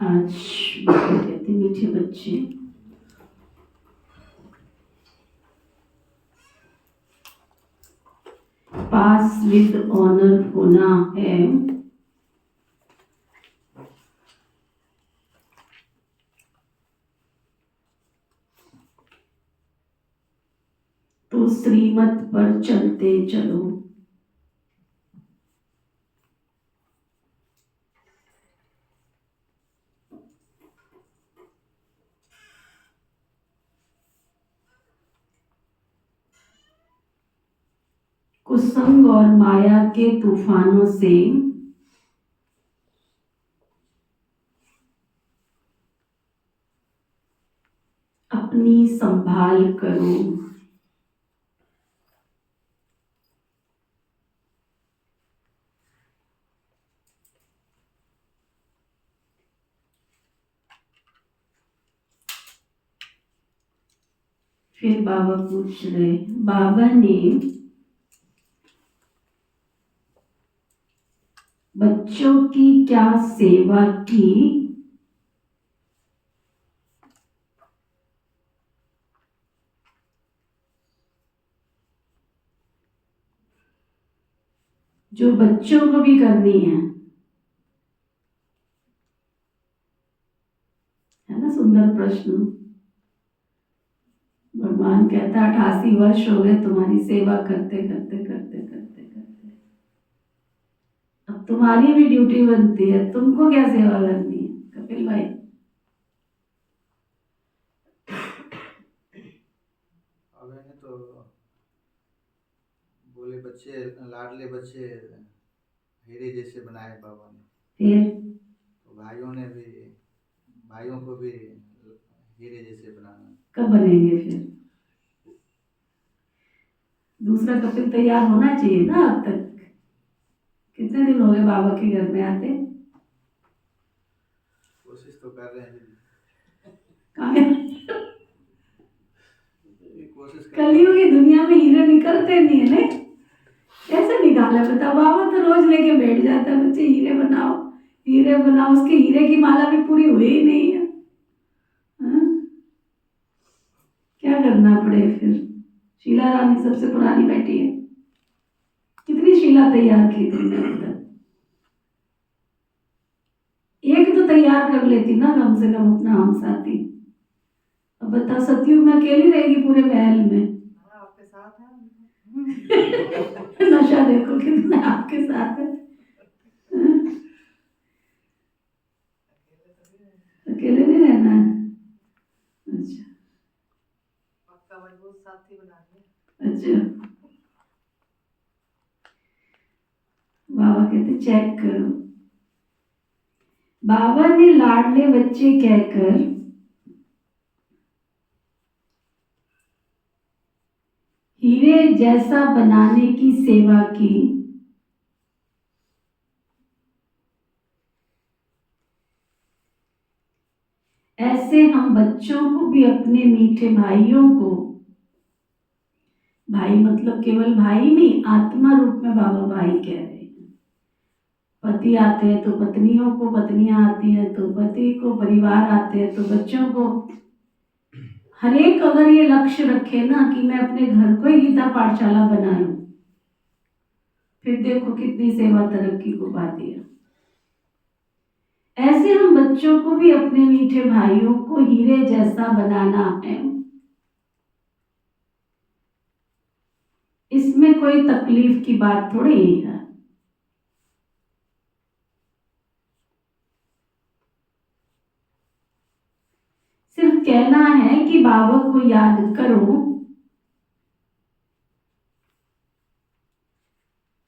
आज बाबा कहते मीठे बच्चे, पास विद ऑनर होना है तो श्रीमत पर चलते चलो। कुसंग और माया के तूफानों से अपनी संभाल करो। फिर बाबा पूछ रहे, बाबा ने बच्चों की क्या सेवा की जो बच्चों को भी करनी है ना? सुंदर प्रश्न। भगवान कहता 88 वर्ष हो गए तुम्हारी सेवा करते करते करते करते करते, अब तुम्हारी भी ड्यूटी बनती है, तुमको क्या सेवा करनी है कपिल भाई? तो बोले बच्चे, लाडले बच्चे हीरे जैसे बनाए बाबा ने। फिर तो भाइयों को भी हीरे जैसे बनाना। कब बनेंगे फिर? दूसरा कपिल तैयार होना चाहिए ना। अब तक कितने दिन हो गए बाबा के घर में आते? कोशिश तो कर रहे हैं। कलयुग की दुनिया में हीरे निकलते नहीं है ना? कैसे निकाले बता? बाबा तो रोज लेके बैठ जाता है, बच्चे हीरे बनाओ हीरे बनाओ, उसके हीरे की माला भी पूरी हुई ही नहीं है। क्या करना पड़े फिर? शीला रानी सबसे पुरानी बेटी है, कितनी शीला तैयार की तुमने अब तक? एक तो तैयार कर लेती ना कम से कम अपना हम साथी। अब बता, सतयुग में अकेली रहेगी पूरे महल में? आपके साथ है। नशा देखो कितना आपके साथ है। अकेले नहीं रहना है। अच्छा, पक्का मजबूत साथी बना ले। अच्छा, बाबा कहते चेक करो। बाबा ने लाडले बच्चे कहकर हीरे जैसा बनाने की सेवा की। ऐसे हम बच्चों को भी अपने मीठे भाइयों को, भाई मतलब केवल भाई नहीं, आत्मा रूप में बाबा भाई कह रहे हैं। पति आते हैं तो पत्नियों को, पत्नियां आती हैं तो पति को, परिवार आते हैं तो बच्चों को। हर एक अगर ये लक्ष्य रखे ना कि मैं अपने घर को ही गीता पाठशाला बना लूं, फिर देखो कितनी सेवा तरक्की को पाती है। ऐसे हम बच्चों को भी अपने मीठे भाइयों को हीरे जैसा बनाना है। इसमें कोई तकलीफ की बात थोड़ी है। सिर्फ कहना है कि बाबा को याद करो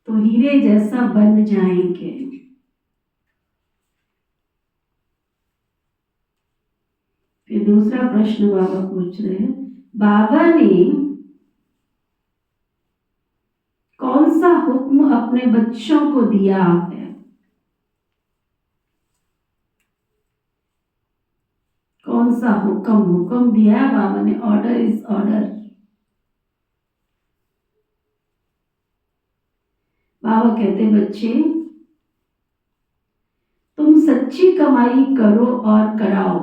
तो हीरे जैसा बन जाएंगे। फिर दूसरा प्रश्न बाबा पूछ रहे हैं, बाबा ने कौन सा हुक्म अपने बच्चों को दिया है? कौन सा हुक्म दिया है बाबा ने? Order is order. बाबा कहते बच्चे, तुम सच्ची कमाई करो और कराओ।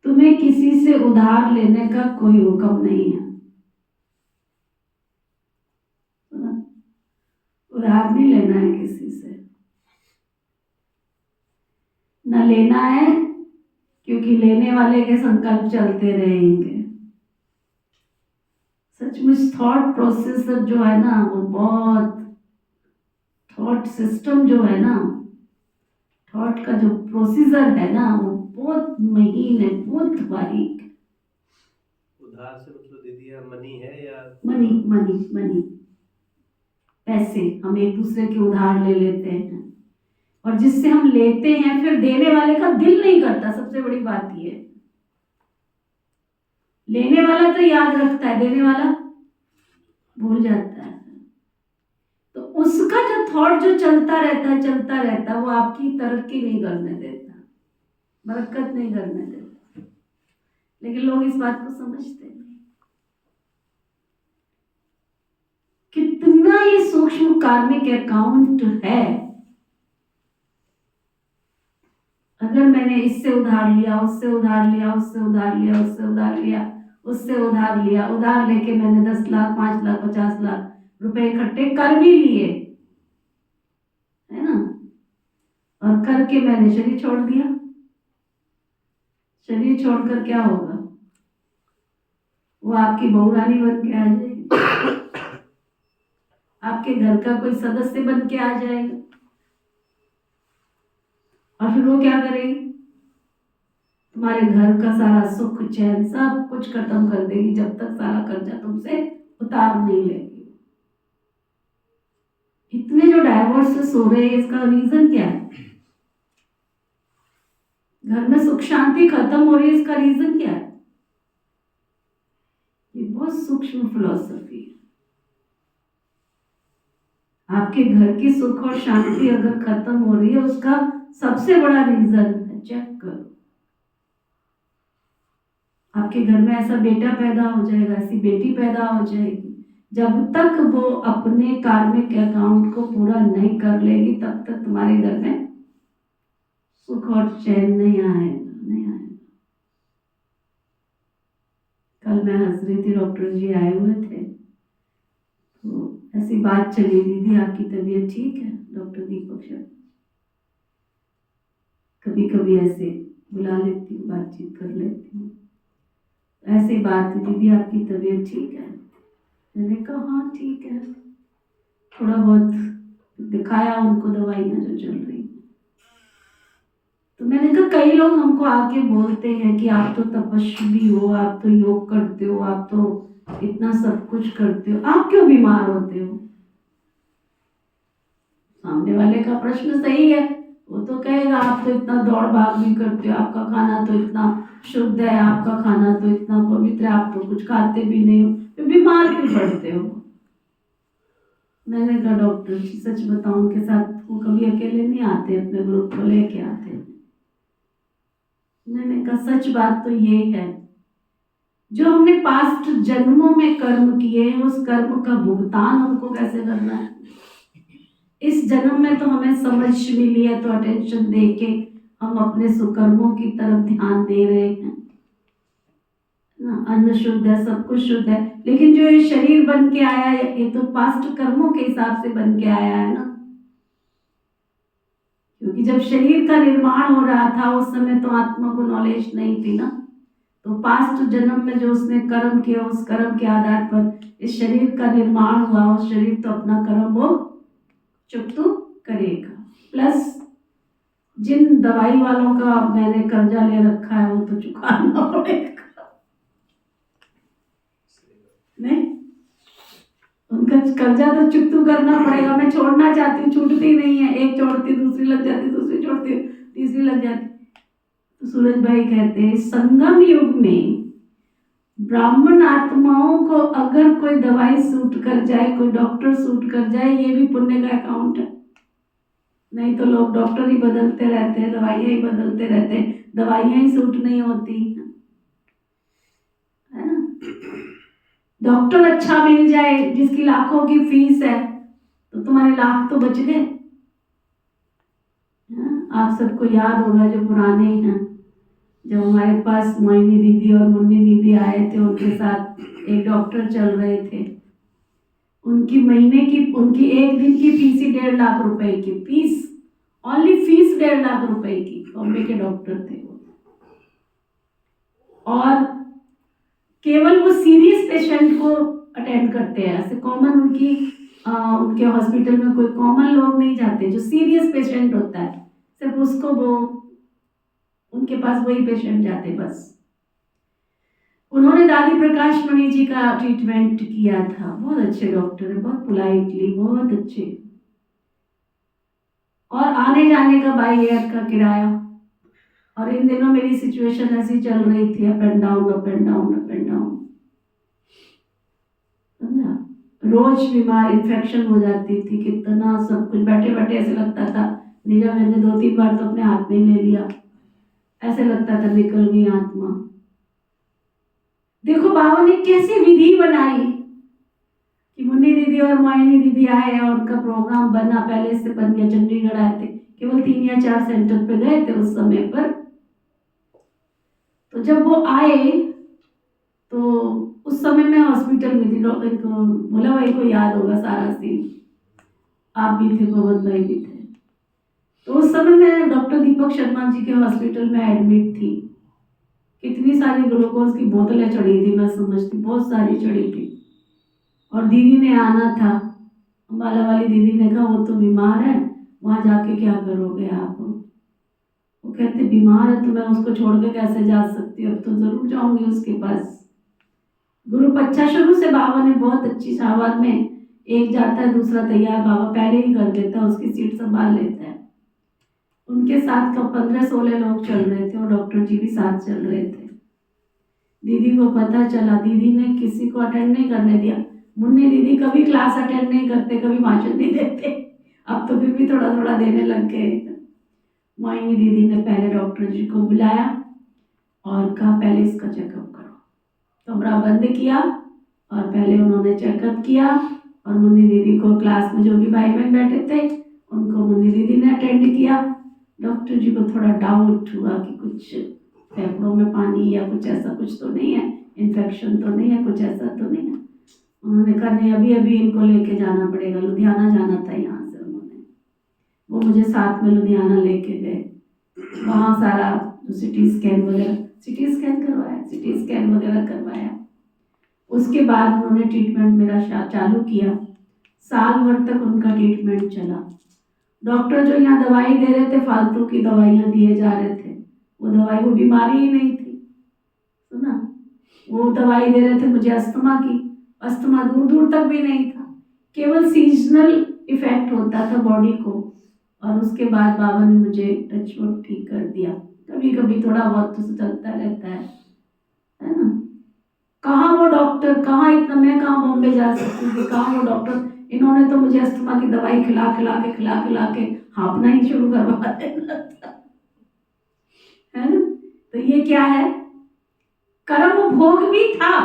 तुम्हें किसी से उधार लेने का कोई हुक्म नहीं है। उधार नहीं लेना है किसी से, न लेना है, क्योंकि लेने वाले के संकल्प चलते रहेंगे। सचमुच थॉट प्रोसेसर जो है ना, वो बहुत, थॉट सिस्टम जो है ना, थॉट का जो प्रोसीजर है ना, वो बहुत महीन है, बहुत बारीक। उधार से मतलब दीदी मनी है या मनी मनी मनी, पैसे हम एक दूसरे के उधार ले लेते हैं, और जिससे हम लेते हैं फिर देने वाले का दिल नहीं करता। सबसे बड़ी बात ये है, लेने वाला तो याद रखता है, देने वाला भूल जाता है। तो उसका जो थॉट जो चलता रहता है वो आपकी तरक्की नहीं करने देता, बरकत नहीं करने देता। लेकिन लोग इस बात को समझते नहीं। कितना ये सूक्ष्म कार्मिक अकाउंट है। अगर मैंने इससे उधार लिया, उससे उधार लिया, उससे उधार लिया, उससे उधार लिया, उससे उधार लिया, उधार लेके मैंने 10 लाख 5 लाख 50 लाख रुपए इकट्ठे कर भी लिए, है ना, और करके मैंने शरीर छोड़ दिया। शरीर छोड़कर क्या होगा? वो आपकी बहुरानी बन के आ जाएगी, आपके घर का कोई सदस्य बन के आ जाएगा, और फिर वो क्या करेगी? तुम्हारे घर का सारा सुख चैन सब कुछ खत्म कर देगी, जब तक सारा कर्जा तुमसे उतार नहीं लेगी। इतने जो डाइवोर्सेस हो रहे हैं, इसका रीजन क्या है? घर में सुख शांति खत्म हो रही है, इसका रीजन क्या है? ये बहुत सूक्ष्म फिलॉसफी है। आपके घर की सुख और शांति अगर खत्म हो रही है, उसका सबसे बड़ा रीजन है, चेक करो। आपके घर में ऐसा बेटा पैदा हो जाएगा, ऐसी बेटी पैदा हो जाएगी, जब तक वो अपने कार्मिक अकाउंट को पूरा नहीं कर लेगी, तब तक तुम्हारे घर में सुख और चैन नहीं आएगा। कल मैं हंस रही थी, डॉक्टर जी आए हुए थे, तो ऐसी बात चली, दीदी आपकी तबीयत ठीक है? डॉक्टर दीपक शर्मा, कभी कभी ऐसे बुला लेती हूँ, बातचीत कर लेती हूँ। ऐसी बात, दीदी आपकी तबीयत ठीक है? मैंने कहा हाँ ठीक है, थोड़ा बहुत दिखाया उनको दवाइयाँ जो चल रही। तो मैंने कहा कई लोग हमको आके बोलते हैं कि आप तो तपस्वी हो, आप तो योग करते हो, आप तो इतना सब कुछ करते हो, आप क्यों बीमार होते हो? सामने वाले का प्रश्न सही है, वो तो कहेगा आप तो इतना दौड़ भाग भी करते हो, आपका खाना तो इतना शुद्ध है, आपका खाना तो इतना पवित्र है, आप तो कुछ खाते भी नहीं हो, तो बीमार क्यों पड़ते हो? मैंने कहा डॉक्टर जी सच बताऊं, उनके साथ वो कभी अकेले नहीं आते, अपने ग्रुप को लेके आते हैं। मैंने कहा सच बात तो ये है, जो हमने पास्ट जन्मों में कर्म किए हैं, उस कर्म का भुगतान हमको कैसे करना है। इस जन्म में तो हमें समझ मिली है, तो अटेंशन दे के हम अपने सुकर्मों की तरफ ध्यान दे रहे हैं ना। अन्न शुद्ध है, सब कुछ शुद्ध है, लेकिन जो ये शरीर बन के आया है, ये तो पास्ट कर्मों के हिसाब से बन के आया है ना। क्योंकि जब शरीर का निर्माण हो रहा था, उस समय तो आत्मा को नॉलेज नहीं थी ना, तो पास्ट जन्म में जो उसने कर्म किया, उस कर्म के आधार पर इस शरीर का निर्माण हुआ। उस शरीर तो अपना कर्म वो चुकता करेगा, प्लस जिन दवाई वालों का मैंने कर्जा ले रखा है, वो तो चुकाना पड़ेगा नहीं, उनका कर्जा तो चुकता करना पड़ेगा। मैं छोड़ना चाहती हूँ, छूटती नहीं है, एक छोड़ती दूसरी लग जाती, दूसरी छोड़ती तीसरी लग जाती। तो सूरज भाई कहते हैं संगम युग में ब्राह्मण आत्माओं को अगर कोई दवाई सूट कर जाए, कोई डॉक्टर सूट कर जाए, ये भी पुण्य का अकाउंट है। नहीं तो लोग डॉक्टर ही बदलते रहते हैं, दवाइयाँ ही बदलते रहते हैं, दवाइयाँ ही सूट नहीं होती है ना। डॉक्टर अच्छा मिल जाए जिसकी लाखों की फीस है तो तुम्हारे लाख तो बच गए। हाँ, आप सबको याद होगा जो पुराने हैं, जब हमारे पास मोहिनी दीदी और मुन्नी दीदी आए थे, उनके साथ एक डॉक्टर चल रहे थे। उनकी महीने की, उनकी एक दिन की फीस ही 1.5 लाख रुपए की फीस, ओनली फीस 1.5 लाख रुपए की। बॉम्बे के डॉक्टर थे वो, और केवल वो सीरियस पेशेंट को अटेंड करते हैं। ऐसे कॉमन उनके हॉस्पिटल में कोई कॉमन लोग नहीं जाते। जो सीरियस पेशेंट होता है सिर्फ उसको वो, उनके पास वही पेशेंट जाते बस। उन्होंने दादी प्रकाश मणि जी का ट्रीटमेंट किया था। बहुत अच्छे डॉक्टर है, बहुत पोलाइटली, बहुत अच्छे। और आने जाने का बाई एयर का किराया। और इन दिनों मेरी सिचुएशन ऐसी चल रही थी, up and down, up and down, up and down. रोज बीमार, इन्फेक्शन हो जाती थी, कितना सब कुछ। बैठे बैठे ऐसे लगता था, नीरज मैंने 2-3 बार तो अपने हाथ में ले लिया, ऐसे लगता था निकल गई आत्मा। देखो बाबा ने कैसी विधि बनाई कि मुन्नी दीदी और मोहिनी दीदी आए और उनका प्रोग्राम बना। पहले से बन गया, चंडीगढ़ आए थे, केवल 3 या 4 सेंटर पे गए थे उस समय पर। तो जब वो आए तो उस समय मैं हॉस्पिटल में थी। बोला भाई को याद होगा सारा सीन, आप भी थे, भगवत भाई भी थे। तो उस समय मैं डॉक्टर दीपक शर्मा जी के हॉस्पिटल में एडमिट थी। कितनी सारी ग्लूकोज की बोतलें चढ़ी थी, मैं समझती बहुत सारी चढ़ी थी। और दीदी ने आना था, अम्बाला वाली दीदी ने कहा वो तो बीमार है, वहां जाके क्या करोगे आप। वो कहते बीमार है तो मैं उसको छोड़ के कैसे जा सकती हूँ, अब तो जरूर जाऊंगी उसके पास। ग्रुप अच्छा, शुरू से बाबा ने बहुत अच्छी, शाहबाद में एक जाता है दूसरा तैयार, बाबा पहले ही कर देता है, उसकी सीट संभाल लेता है। उनके साथ तो 15-16 लोग चल रहे थे और डॉक्टर जी भी साथ चल रहे थे। दीदी को पता चला, दीदी ने किसी को अटेंड नहीं करने दिया। मुन्नी दीदी कभी क्लास अटेंड नहीं करते, कभी भाषण नहीं देते, अब तो फिर भी थोड़ा थोड़ा देने लग गए। मोहिनी दीदी ने पहले डॉक्टर जी को बुलाया और कहा पहले इसका चेकअप करो। कमरा बंद किया और पहले उन्होंने चेकअप किया। और मुन्नी दीदी को, क्लास में जो भी भाई बहन बैठे थे उनको मुन्नी दीदी ने अटेंड किया। डॉक्टर जी को थोड़ा डाउट हुआ कि कुछ फेफड़ों में पानी या कुछ ऐसा कुछ तो नहीं है, इन्फेक्शन तो नहीं है, कुछ ऐसा तो नहीं है। उन्होंने कहा नहीं, अभी अभी इनको लेके जाना पड़ेगा, लुधियाना जाना था यहाँ से उन्होंने। वो मुझे साथ में लुधियाना लेके गए। वहाँ सारा सिटी स्कैन वगैरह, सिटी स्कैन वगैरह करवाया। उसके बाद उन्होंने ट्रीटमेंट मेरा चालू किया। साल भर तक उनका ट्रीटमेंट चला। डॉक्टर जो यहाँ दवाई दे रहे थे, फालतू की दवाइयाँ दिए जा रहे थे, वो दवाई, वो बीमारी ही नहीं थी, सुना। वो दवाई दे रहे थे मुझे अस्थमा की, अस्थमा दूर दूर तक भी नहीं था, केवल सीजनल इफेक्ट होता था बॉडी को। और उसके बाद बाबा ने मुझे टचवुड ठीक कर दिया। कभी कभी थोड़ा बहुत तो चलता रहता है ना। कहाँ वो डॉक्टर, कहाँ इतना, मैं कहाँ बॉम्बे जा सकती थी, कहाँ वो डॉक्टर। इन्होंने तो मुझे अस्थमा की दवाई खिला खिला के हाँफना ही शुरू करवा देना था, है ना। तो ये क्या है, कर्म भोग भी था,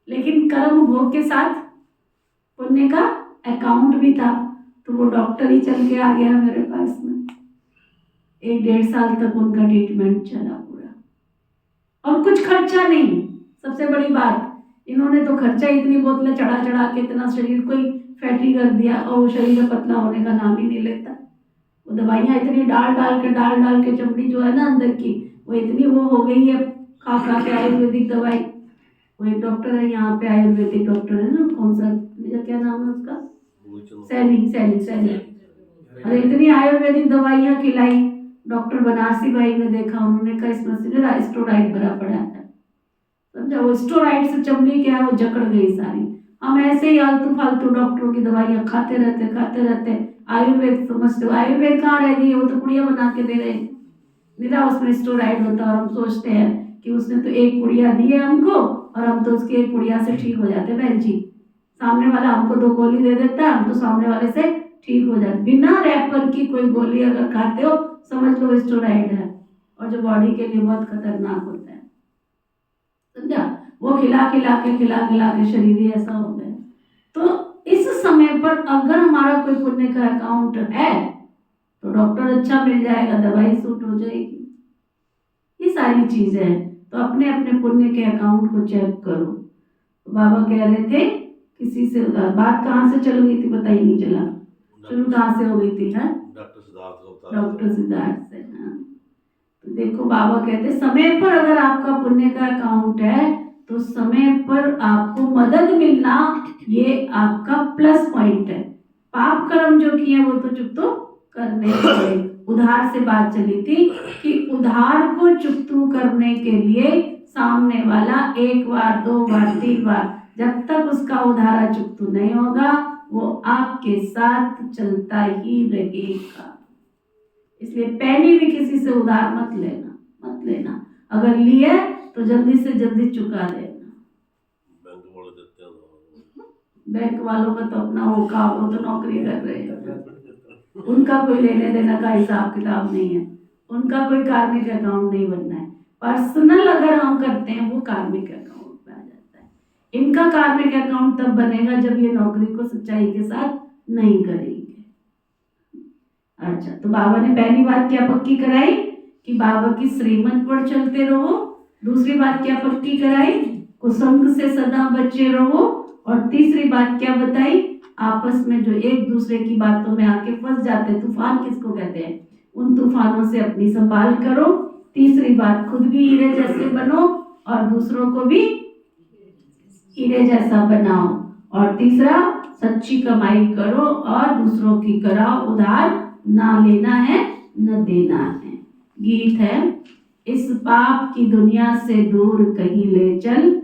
लेकिन कर्म भोग के साथ पुण्य का अकाउंट भी था। तो वो डॉक्टर ही चल के आ गया मेरे पास में। 1-1.5 साल तक उनका ट्रीटमेंट चला पूरा, और कुछ खर्चा नहीं। सबसे बड़ी बात, इन्होंने तो खर्चा, इतनी बोतलें चढ़ा चढ़ा के इतना शरीर को ही फैटी कर दिया, और वो शरीर में पतला होने का नाम ही नहीं लेता। वो दवाइयाँ इतनी डाल डाल के चमड़ी जो है ना अंदर की, वो इतनी वो हो गई है खा के आयुर्वेदिक दवाई। वो एक डॉक्टर है यहाँ पे, आयुर्वेदिक डॉक्टर है ना, कौन सा, मेरा क्या नाम है उसका, सैनी। अरे इतनी आयुर्वेदिक दवाइयाँ खिलाई। डॉक्टर बनारसी भाई ने देखा, उन्होंने कहा इसमें से स्टेरॉइड भरा पड़ा है, समझा। वो स्टेरॉइड से चमड़ी क्या है, वो जकड़ गई सारी। हम ऐसे ही आलतू फालतू डॉक्टरों की दवाइयाँ खाते रहते। आयुर्वेद समझते हो, आयुर्वेद कहाँ रह गई है, वो तो पुड़िया बना के दे रहे हैं, निरा उसमें स्टेरॉइड होता है। और हम सोचते हैं कि उसने तो एक पुड़िया दी है हमको, और हम तो उसकी एक पुड़िया से ठीक हो जाते। बहन जी, सामने वाला हमको 2 गोली दे देता है, हम तो सामने वाले से ठीक हो जाते। बिना रैपर की कोई गोली अगर खाते हो, समझ लो स्टेरॉइड है, और जो बॉडी के लिए बहुत खतरनाक होता है, समझा। वो खिला खिला के शरीर ही ऐसा हो गया। तो इस समय पर अगर हमारा कोई पुण्य का अकाउंट है तो डॉक्टर अच्छा मिल जाएगा, दवाई सूट हो जाएगी, ये सारी चीजें हैं। तो अपने अपने पुण्य के अकाउंट को चेक करो। तो बाबा कह रहे थे किसी से उधार, बात कहाँ से चल गई थी पता ही नहीं चला, शुरू कहाँ से हो गई थी? है डॉक्टर सिद्धार्थ से। हाँ, तो देखो बाबा कहते समय पर अगर आपका पुण्य का अकाउंट है तो समय पर आपको मदद मिलना, ये आपका प्लस पॉइंट है। पाप कर्म जो किए वो तो चुकतो करने पड़े। उधार से बात चली थी कि उधार को चुकतू करने के लिए सामने वाला 1 बार 2 बार 3 बार, जब तक उसका उधारा चुकतू नहीं होगा वो आपके साथ चलता ही रहेगा। इसलिए पैनी भी किसी से उधार मत लेना। अगर लिए तो जल्दी से जल्दी चुका देना। बैंक वालों का तो अपना वो काम, वो तो नौकरी कर रहे हैं, उनका कोई लेने देने का हिसाब किताब नहीं है, उनका कोई कार्मिक अकाउंट नहीं बनना है। पर्सनल अगर हम करते हैं वो कार्मिक अकाउंट में आ जाता है। इनका कार्मिक अकाउंट तब बनेगा जब ये नौकरी को सच्चाई के साथ नहीं करेंगे। अच्छा, तो बाबा ने पहली बात क्या पक्की कराई कि बाबा की श्रीमत पर चलते रहो। दूसरी बात क्या पक्की कराई? कुसंग से सदा बचे रहो। और तीसरी बात क्या बताई? आपस में जो एक दूसरे की बातों में आके फंस जाते, तूफान किसको कहते हैं, उन तूफानों से अपनी संभाल करो। तीसरी बात, खुद भी हीरे जैसे बनो और दूसरों को भी हीरे जैसा बनाओ। और तीसरा, सच्ची कमाई करो और दूसरों की कराओ, उधार ना लेना है न देना है। गीत है, इस पाप की दुनिया से दूर कहीं ले चल,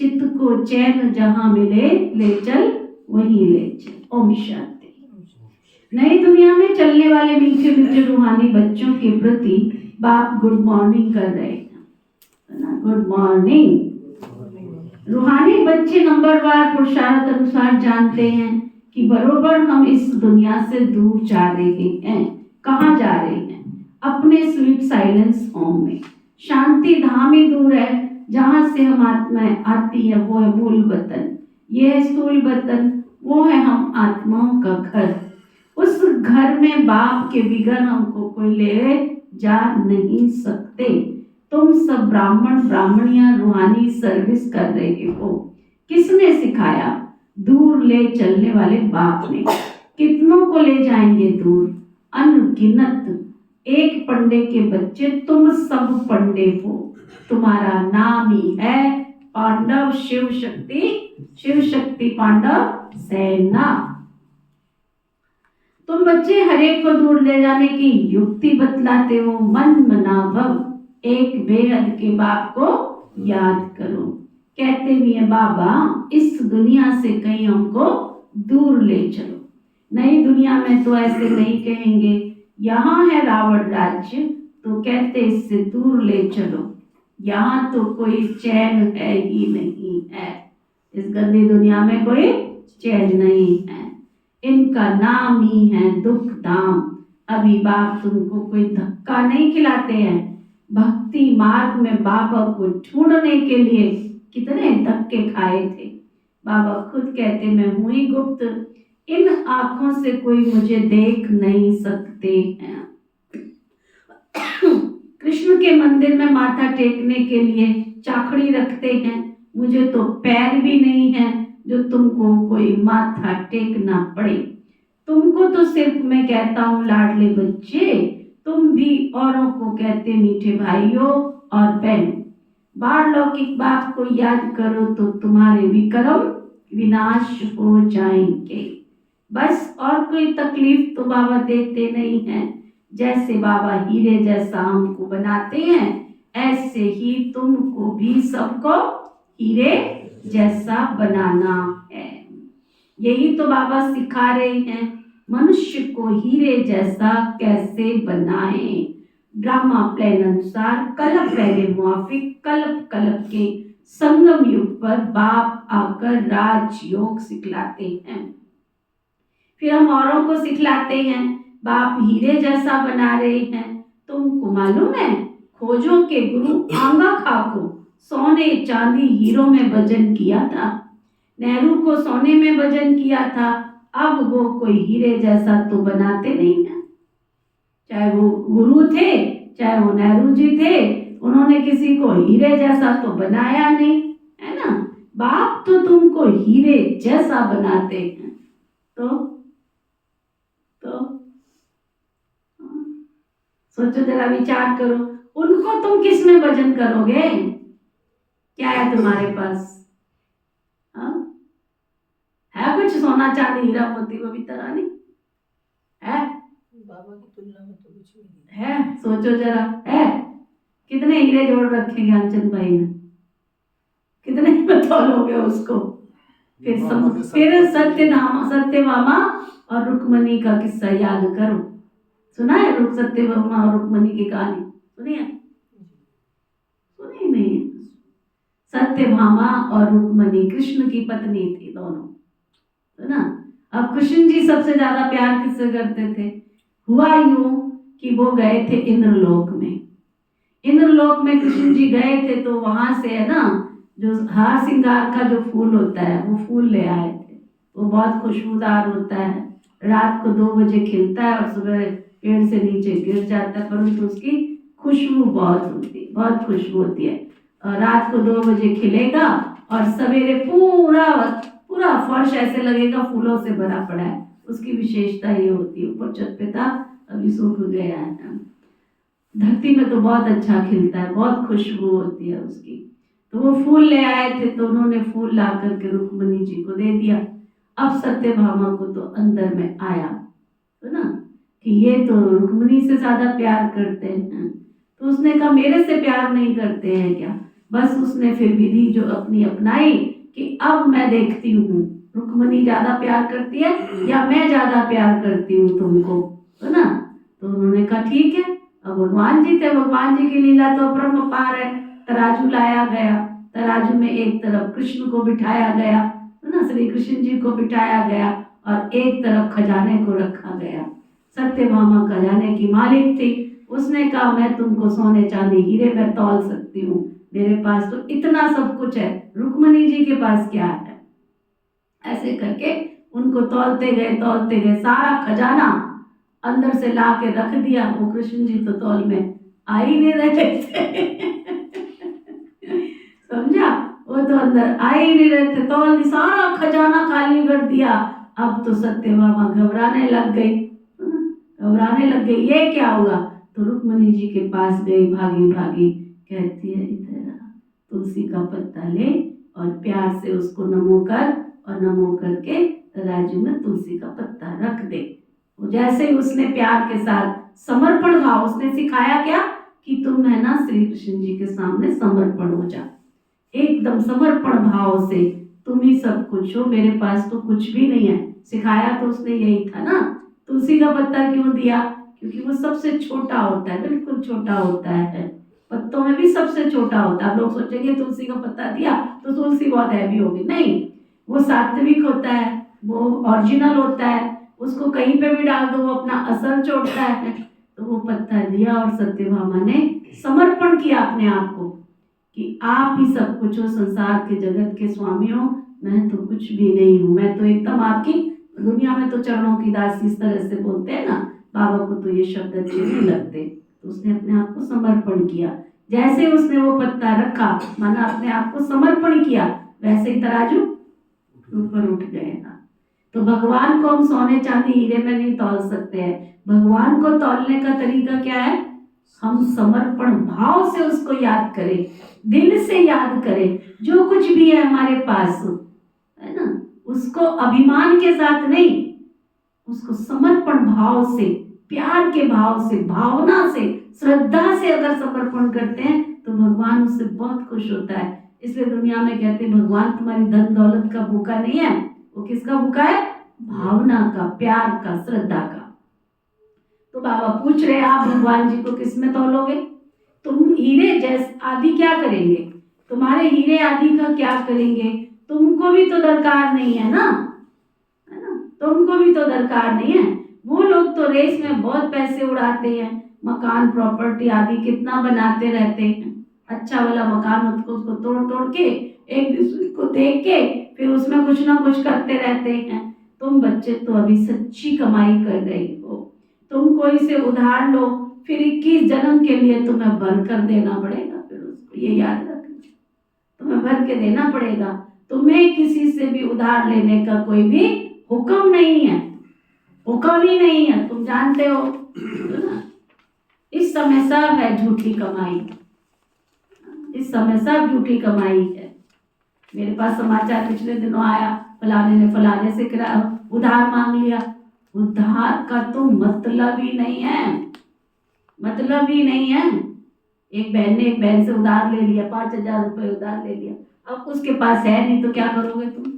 चित्त को चैन जहां मिले ले चल वहीं ले चल। ओम शांति। नई दुनिया में चलने वाले मीठे मीठे रूहानी बच्चों के प्रति बाप गुड मॉर्निंग कर रहे हैं। Good morning. रूहानी बच्चे नंबरवार पुरुषार्थ अनुसार जानते हैं कि बरोबर हम इस दुनिया से दूर जा रहे हैं। कहाँ जा रहे हैं? अपने स्वीट साइलेंस होम में। शांति धाम ही दूर है जहां से हम आत्माएं आती है, वो है मूल वतन। ये है स्थूल वतन, वो है हम आत्माओं का घर। उस घर में बाप के बिगड़ हमको कोई ले जा नहीं सकते। तुम सब ब्राह्मण ब्राह्मणियां रूहानी सर्विस कर रहे हो। किसने सिखाया? दूर ले चलने वाले बाप ने। कितनों को ले जाएंगे दूर? अनगिनत। एक पंडे के बच्चे तुम सब पंडे हो। तुम्हारा नाम ही है पांडव शिव शक्ति पांडव सेना। तुम बच्चे हरेक को दूर ले जाने की युक्ति बतलाते हो। मन मना भव, एक बेहद के बाप को याद करो। कहते भी है बाबा, इस दुनिया से कहीं हमको दूर ले चलो। नई दुनिया में तो ऐसे नहीं कहेंगे, यहाँ है रावण राज्य, तो कहते इससे दूर ले चलो। यहाँ तो कोई चैन है ही नहीं है। इस गंदी दुनिया में कोई चैन नहीं है। इनका नाम ही है दुख धाम। अभी बाप तुमको कोई धक्का नहीं खिलाते हैं। भक्ति मार्ग में बाबा को ढूंढने के लिए कितने धक्के खाए थे। बाबा खुद कहते मैं हूं ही गुप्त, इन आंखों से कोई मुझे देख नहीं सकते हैं। कृष्ण के मंदिर में माथा टेकने के लिए चाखड़ी रखते हैं, मुझे तो पैर भी नहीं है जो तुमको कोई माथा टेकना पड़े। तुमको तो सिर्फ मैं कहता हूँ लाडले बच्चे, तुम भी औरों को कहते मीठे भाइयों और बहनों। बारलौकिक बाप को याद करो तो तुम्हारे विक्रम विनाश हो जाएंगे। बस और कोई तकलीफ तो बाबा देते नहीं हैं। जैसे बाबा हीरे जैसा हमको बनाते हैं, ऐसे ही तुमको भी सबको हीरे जैसा बनाना है। यही तो बाबा सिखा रहे हैं, मनुष्य को हीरे जैसा कैसे बनाएं। ड्रामा प्लान अनुसार कल्प पहले मुआफिक कल्प कल्प के संगम युग पर बाप आकर राजयोग सिखलाते हैं। फिर हम औरों को सिखलाते हैं, बाप हीरे जैसा बना रहे हैं। तुमको मालूम है, खोजों के गुरु आंगा खा को सोने चांदी हीरों में भजन किया था। नेहरू को सोने में भजन किया था, अब वो कोई हीरे जैसा तो बनाते नहीं है। चाहे वो गुरु थे, चाहे वो नेहरू जी थे, उन्होंने किसी को हीरे जैसा तो बनाया नहीं, है ना। बाप तो तुमको हीरे जैसा बनाते हैं। तो सोचो जरा, विचार करो, उनको तुम किस में भजन करोगे? क्या है तुम्हारे पास? हाँ? है कुछ सोना चांदी हीरा मोती वो भी तरह नहीं है? बाबा की तुलना में तो कुछ भी नहीं है? सोचो जरा, है? कितने हीरे जोड़ रखे ज्ञानचंद भाई ने? कितने बतौलोगे उसको? फिर सत्यभामा और रुक्मणी का किस्सा याद करो। सुना है सत्यभामा और रुक्मणी की कहानी? सुनी है? सुनी नहीं? सत्यभामा और रुक्मणी कृष्ण की पत्नी थी दोनों, है ना। अब कृष्ण जी सबसे ज्यादा प्यार किससे करते थे? हुआ यूं कि वो गए थे इंद्रलोक में। इंद्रलोक में कृष्ण जी गए थे तो वहां से, है ना, जो हार श्रृंगार का जो फूल होता है वो फूल ले आए थे। वो बहुत खुशबूदार होता है, रात को 2 बजे खिलता है और सुबह पेड़ से नीचे गिर जाता है, परंतु उसकी खुशबू बहुत खुशबू होती है। और रात को 2 बजे खिलेगा और सवेरे पूरा फर्श ऐसे लगेगा फूलों से भरा पड़ा है। उसकी विशेषता ये होती है। ऊपर छत पे था, अभी सूख गया है। धरती में तो बहुत अच्छा खिलता है, बहुत खुशबू होती है उसकी। तो वो फूल ले आए थे, तो उन्होंने फूल ला करके रुक्मणी जी को दे दिया। अब सत्यभामा को तो अंदर में आया, है ना, कि ये तो रुक्मणी से ज्यादा प्यार करते हैं। तो उसने कहा मेरे से प्यार नहीं करते हैं क्या? बस उसने फिर विधि जो अपनी अपनाई कि अब मैं देखती हूँ रुक्मणी ज्यादा प्यार करती है या मैं ज्यादा प्यार करती हूँ तुमको, है ना। तो उन्होंने कहा ठीक है। अब भगवान जी थे, भगवान जी की लीला तो अपरंपार है। तराजू लाया गया, तराजू में एक तरफ कृष्ण को बिठाया गया, है ना, श्री कृष्ण जी को बिठाया गया, और एक तरफ खजाने को रखा गया। सत्यभामा खजाने की मालिक थी। उसने कहा मैं तुमको सोने चांदी हीरे में तौल सकती हूँ, मेरे पास तो इतना सब कुछ है, रुक्मणी जी के पास क्या है? ऐसे करके उनको तौलते गए, सारा खजाना अंदर से ला के रख दिया। वो कृष्ण जी तो तौल में आ ही नहीं रहे थे समझा? वो तो अंदर आ ही नहीं रहे थे, तौल सारा खजाना खाली कर दिया। अब तो सत्यभामा घबराने लग गई, ये क्या हुआ? तो रुक्मणी जी के पास गई भागी, कहती है इधर तुलसी का पत्ता ले और प्यार से उसको नमो कर, और नमो करके तराजू में तुलसी का पत्ता रख दे। जैसे ही उसने प्यार के साथ समर्पण भाव, उसने सिखाया क्या कि तुम है ना श्री कृष्ण जी के सामने समर्पण हो जा, एकदम समर्पण भाव से, तुम ही सब कुछ हो, मेरे पास तो कुछ भी नहीं है। सिखाया तो उसने यही था ना। तुलसी का पत्ता क्यों दिया? क्योंकि वो सबसे छोटा होता है, बिल्कुल छोटा होता है, पत्तों में भी सबसे छोटा होता है। आप लोग सोचेंगे तुलसी का पत्ता दिया तो तुलसी बहुत हैवी होगी, नहीं, वो सात्विक होता है, वो ओरिजिनल होता है, उसको कहीं पे भी डाल दो वो अपना असर छोड़ता है। तो वो पत्ता दिया और सत्यभामा ने समर्पण किया अपने आप को कि आप ही सब कुछ हो, संसार के जगत के स्वामी हो, मैं तो कुछ भी नहीं हूँ, मैं तो एकदम आपकी, दुनिया में तो चरणों की दासी इस तरह से बोलते हैं ना, बाबा को तो ये शब्द अच्छे नहीं लगते। तो उसने अपने आप को समर्पण किया। जैसे उसने वो पत्ता रखा, माना अपने आप को समर्पण किया, वैसे ही तराजू ऊपर उठ गया। तो भगवान को हम सोने चांदी हीरे में नहीं तौल सकते हैं। भगवान को तौलने का तरीका क्या है? हम समर्पण भाव से उसको याद करें, दिल से याद करें, जो कुछ भी है हमारे पास, है ना, उसको अभिमान के साथ नहीं, उसको समर्पण भाव से, प्यार के भाव से, भावना से, श्रद्धा से अगर समर्पण करते हैं तो भगवान उससे बहुत खुश होता है। इसलिए दुनिया में कहते हैं भगवान तुम्हारी धन दौलत का भूखा नहीं है, वो किसका भूखा है? भावना का, प्यार का, श्रद्धा का। तो बाबा पूछ रहे आप भगवान जी को किस में तौलोगे? तुम हीरे जैसे आदि क्या करेंगे? तुम्हारे हीरे आदि का क्या करेंगे? तुमको भी तो दरकार नहीं है ना, है ना, तुमको भी तो दरकार नहीं है। वो लोग तो रेस में बहुत पैसे उड़ाते हैं, मकान प्रॉपर्टी आदि कितना बनाते रहते हैं, अच्छा वाला मकान उसको तोड़ तोड़ के एक दूसरे को देख के फिर उसमें कुछ ना कुछ करते रहते हैं। तुम बच्चे तो अभी सच्ची कमाई कर रही हो, तुम कोई से उधार लो, फिर 21 जन्म के लिए तुम्हें भर कर देना पड़ेगा, फिर उसको ये याद रखना, तुम्हें भर के देना पड़ेगा। तुम्हें किसी से भी उधार लेने का कोई भी हुक्म नहीं है, हुक्म ही नहीं है, तुम जानते हो ना? इस समय सब है झूठी कमाई, इस समय सब झूठी कमाई है। मेरे पास समाचार पिछले दिनों आया, फलाने ने फलाने से उधार मांग लिया। उधार का तो मतलब ही नहीं है, मतलब ही नहीं है। एक बहन ने एक बहन से उधार ले लिया, 5,000 रुपए उधार ले लिया, अब उसके पास है नहीं तो क्या करोगे तुम?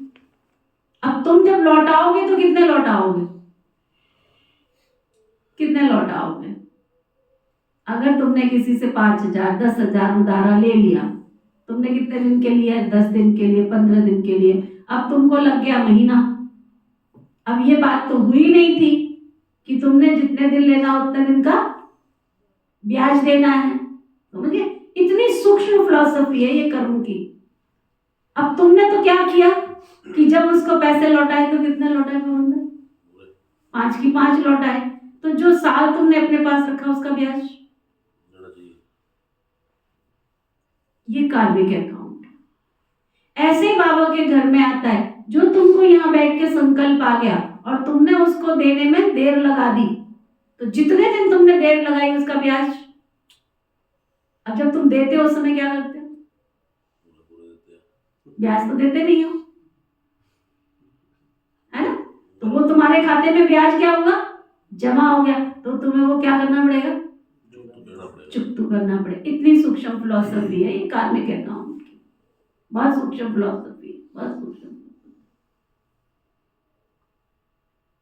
अब तुम जब लौटाओगे तो कितने लौटाओगे, कितने लौटाओगे? अगर तुमने किसी से 5,000 10,000 उधारा ले लिया, तुमने कितने दिन के लिए? 10 दिन के लिए, 15 दिन के लिए, अब तुमको लग गया महीना। अब ये बात तो हुई नहीं थी कि तुमने जितने दिन लेना उतने दिन का ब्याज देना है, समझ गए? इतनी सूक्ष्म फिलॉसफी है ये कर्म की। अब तुमने तो क्या किया कि जब उसको पैसे लौटाए तो कितने लौटाए? 5 की 5 लौटाए, तो जो साल तुमने अपने पास रखा उसका ब्याज, ये कार्मिक अकाउंट। ऐसे ही बाबा के घर में आता है, जो तुमको यहाँ बैठ के संकल्प आ गया और तुमने उसको देने में देर लगा दी, तो जितने दिन तुमने देर लगाई उसका ब्याज। अब जब तुम देते हो उस समय क्या करते हो? ब्याज तो देते नहीं हो, है ना? तो वो तुम्हारे खाते में ब्याज क्या होगा? जमा हो गया, तो तुम्हें वो क्या करना पड़ेगा? चुकता करना पड़ेगा। इतनी सूक्ष्म फिलॉसफी है ये कार्मिक अकाउंट की, बहुत सूक्ष्म फिलॉसफी, बहुत सूक्ष्म।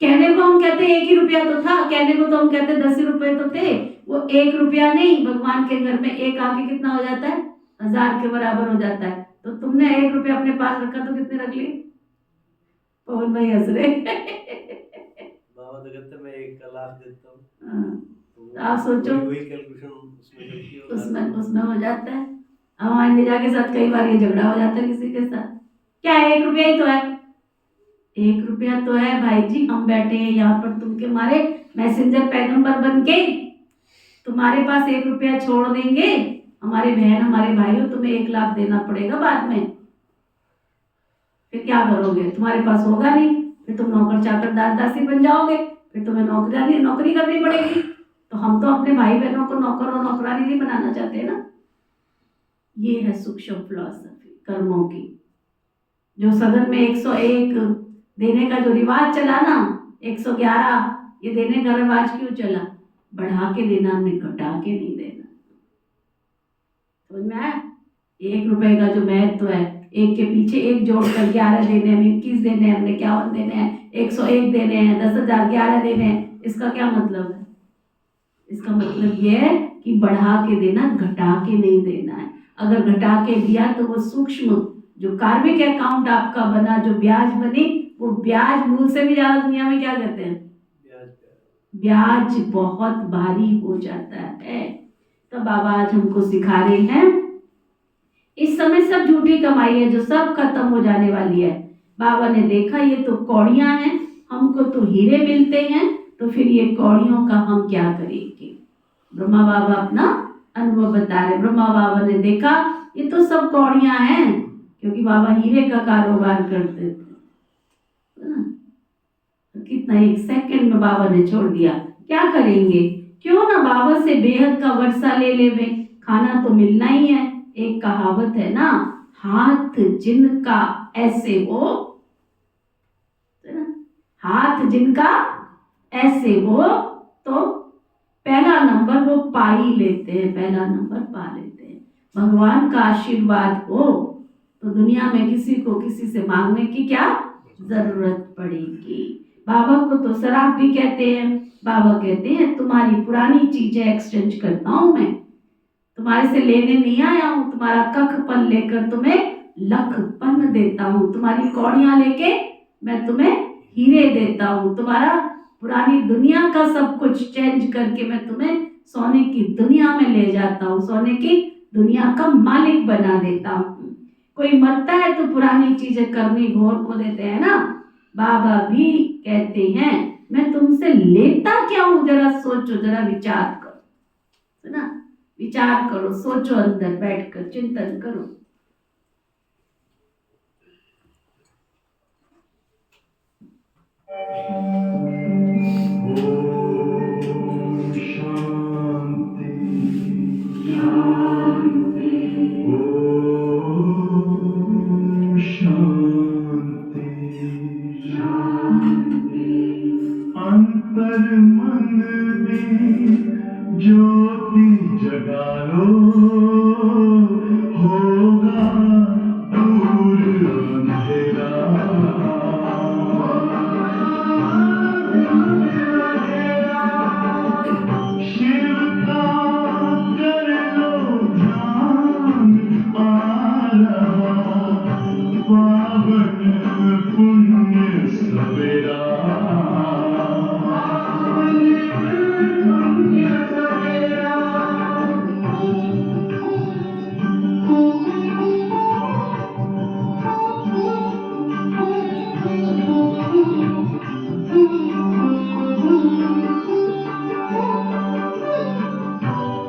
कहने को हम कहते 1 ही रुपया तो था, कहने को तो हम कहते 10 रुपए तो थे, वो 1 रुपया नहीं, भगवान के घर में एक आके कितना हो जाता है? 1000 के बराबर हो जाता है। तो तुमने 1 रुपया अपने पास रखा तो कितने रख लिए? पवन भाई हंस रहे। बाबा तो कहते मैं 1 लाख देता हूँ, तो आप सोचो, वही कैलकुलेशन उसमें हो जाता है। अब हमारे निजा के साथ कई बार ये झगड़ा हो जाता है किसी के साथ, क्या 1 रुपया ही तो है, 1 रुपया तो है भाई जी, हम बैठे हैं यहाँ पर तुमके मारे मैसेंजर पैगंबर बन के, तुम्हारे पास 1 रुपया छोड़ देंगे, हमारे बहन हमारे भाई हो, तुम्हें 1 लाख देना पड़ेगा बाद में, फिर क्या करोगे? तुम्हारे पास होगा नहीं, फिर तुम नौकर चाकर दासी बन जाओगे, फिर तुम्हें नौकरी करनी पड़ेगी। तो हम तो अपने भाई बहनों को नौकर और नौकरानी नहीं बनाना चाहते ना। ये है सूक्ष्म फिलॉसफी कर्मों की। जो सदन में 101 देने का जो रिवाज चला ना, 111 ये देने का रिवाज क्यों चला? बढ़ा के देना, हमने घटा के नहीं देना। समझ में आया? 1 रुपए का जो महत्व है, एक के पीछे एक जोड़कर 11 देने हैं, 21 देने हैं, हमने 51 देने हैं, 101 देने हैं, 10,000 11 देने हैं। इसका क्या मतलब है? इसका मतलब यह है कि बढ़ा के देना, घटा के नहीं देना है। अगर घटा के दिया तो वो सूक्ष्म जो कार्मिक अकाउंट आपका बना, जो ब्याज बने, वो ब्याज मूल से भी ज्यादा दुनिया में क्या कहते हैं? ब्याज बहुत भारी हो जाता है। तो बाबा आज हमको सिखा रहे हैं, इस समय सब झूठी कमाई है जो सब खत्म हो जाने वाली है। बाबा ने देखा ये तो कौड़ियां हैं, हमको तो हीरे मिलते हैं, तो फिर ये कौड़ियों का हम क्या करेंगे? ब्रह्मा बाबा अपना अनुभव बता रहे। ब्रह्मा बाबा ने देखा ये तो सब कौड़ियां हैं, क्योंकि बाबा हीरे का कारोबार करते थे, तो कितना 1 सेकंड में बाबा ने छोड़ दिया। क्या करेंगे? क्यों ना बाबा से बेहद का वर्षा ले लेवे, खाना तो मिलना ही है। एक कहावत है ना, हाथ जिनका ऐसे हो, हाथ जिनका ऐसे हो तो पहला नंबर वो पा ही लेते हैं, पहला नंबर पा लेते हैं। भगवान का आशीर्वाद हो तो दुनिया में किसी को किसी से मांगने की क्या जरूरत पड़ेगी। बाबा को तो शराब भी कहते हैं। बाबा कहते हैं तुम्हारी पुरानी चीजें एक्सचेंज करता हूं मैं, तुम्हारे से लेने नहीं आया हूं, तुम्हारा कखपन लेकर तुम्हें लखपन देता हूं, तुम्हारी कौड़ियां लेके मैं तुम्हें हीरे देता हूं, तुम्हारा पुरानी दुनिया का सब कुछ चेंज करके मैं तुम्हें सोने की दुनिया में ले जाता हूं, सोने की दुनिया का मालिक बना देता हूँ। कोई मरता है तो पुरानी चीजें करनी घोर को देते हैं ना। बाबा भी कहते हैं मैं तुमसे लेता क्या हूं, जरा सोचो, जरा विचार करो, है ना, विचार करो, सोचो, अंदर बैठकर चिंतन करो। अंतर मन में ज्योति जगा लो, होगा दूर अंधेरा। शिव का कर लो ध्यान, आ रहा पावन पुण्य सवेरा।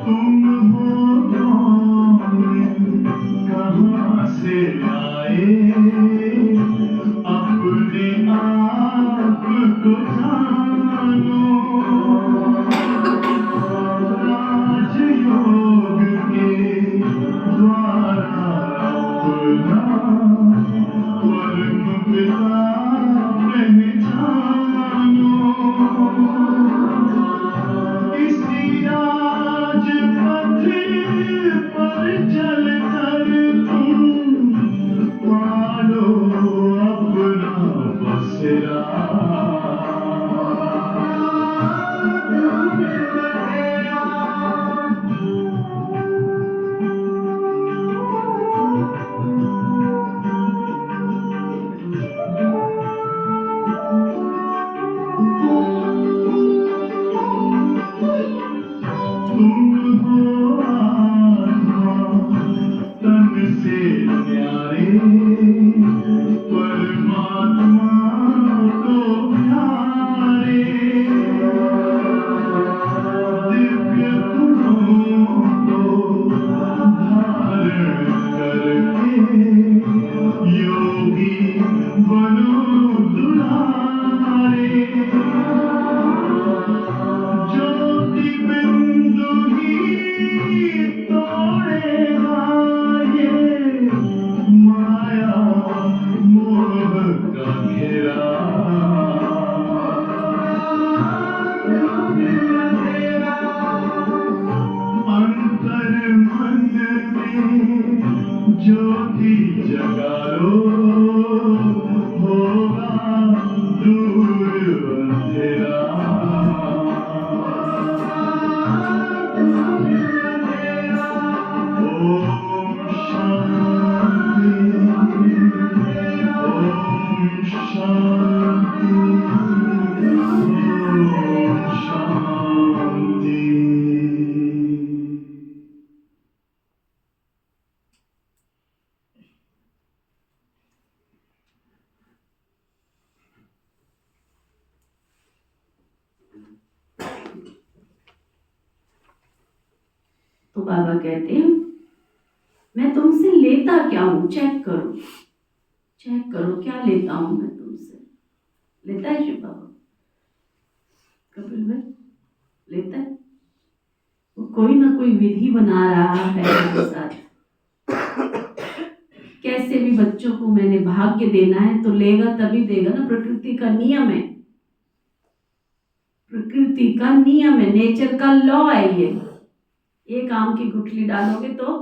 तुम हो कौन, कहाँ से आए, अपने आप को जानो। राजयोग के द्वारा अपना परम पिता पहचानो। इसी राजपथ पर चलकर तुम पालो अपना बसेरा। तुम हो आत्मा तन से न्यारे, परमात्मा को प्यारे। दिव्य गुणों को धारण करके योगी बनो दुलारे। ज्योति बिंदु ही तोड़ेगा ये माया मोह का घेरा। अंतर मन में ज्योति जगा लो, होगा दूर अंधेरा। ओम शांति, ओम शांति, ओम शांति। तो बाबा कहते हैं मैं तुमसे लेता क्या हूं, चेक करो, चेक करो क्या लेता हूं मैं तुमसे। लेता है शिव बाबा, कपिल भाई लेता है। वो कोई ना कोई विधि बना रहा है मेरे साथ। कैसे भी बच्चों को मैंने भाग्य देना है तो लेगा तभी देगा ना, प्रकृति का नियम है, प्रकृति का नियम है, नेचर का लॉ है ये। एक आम की गुठली डालोगे तो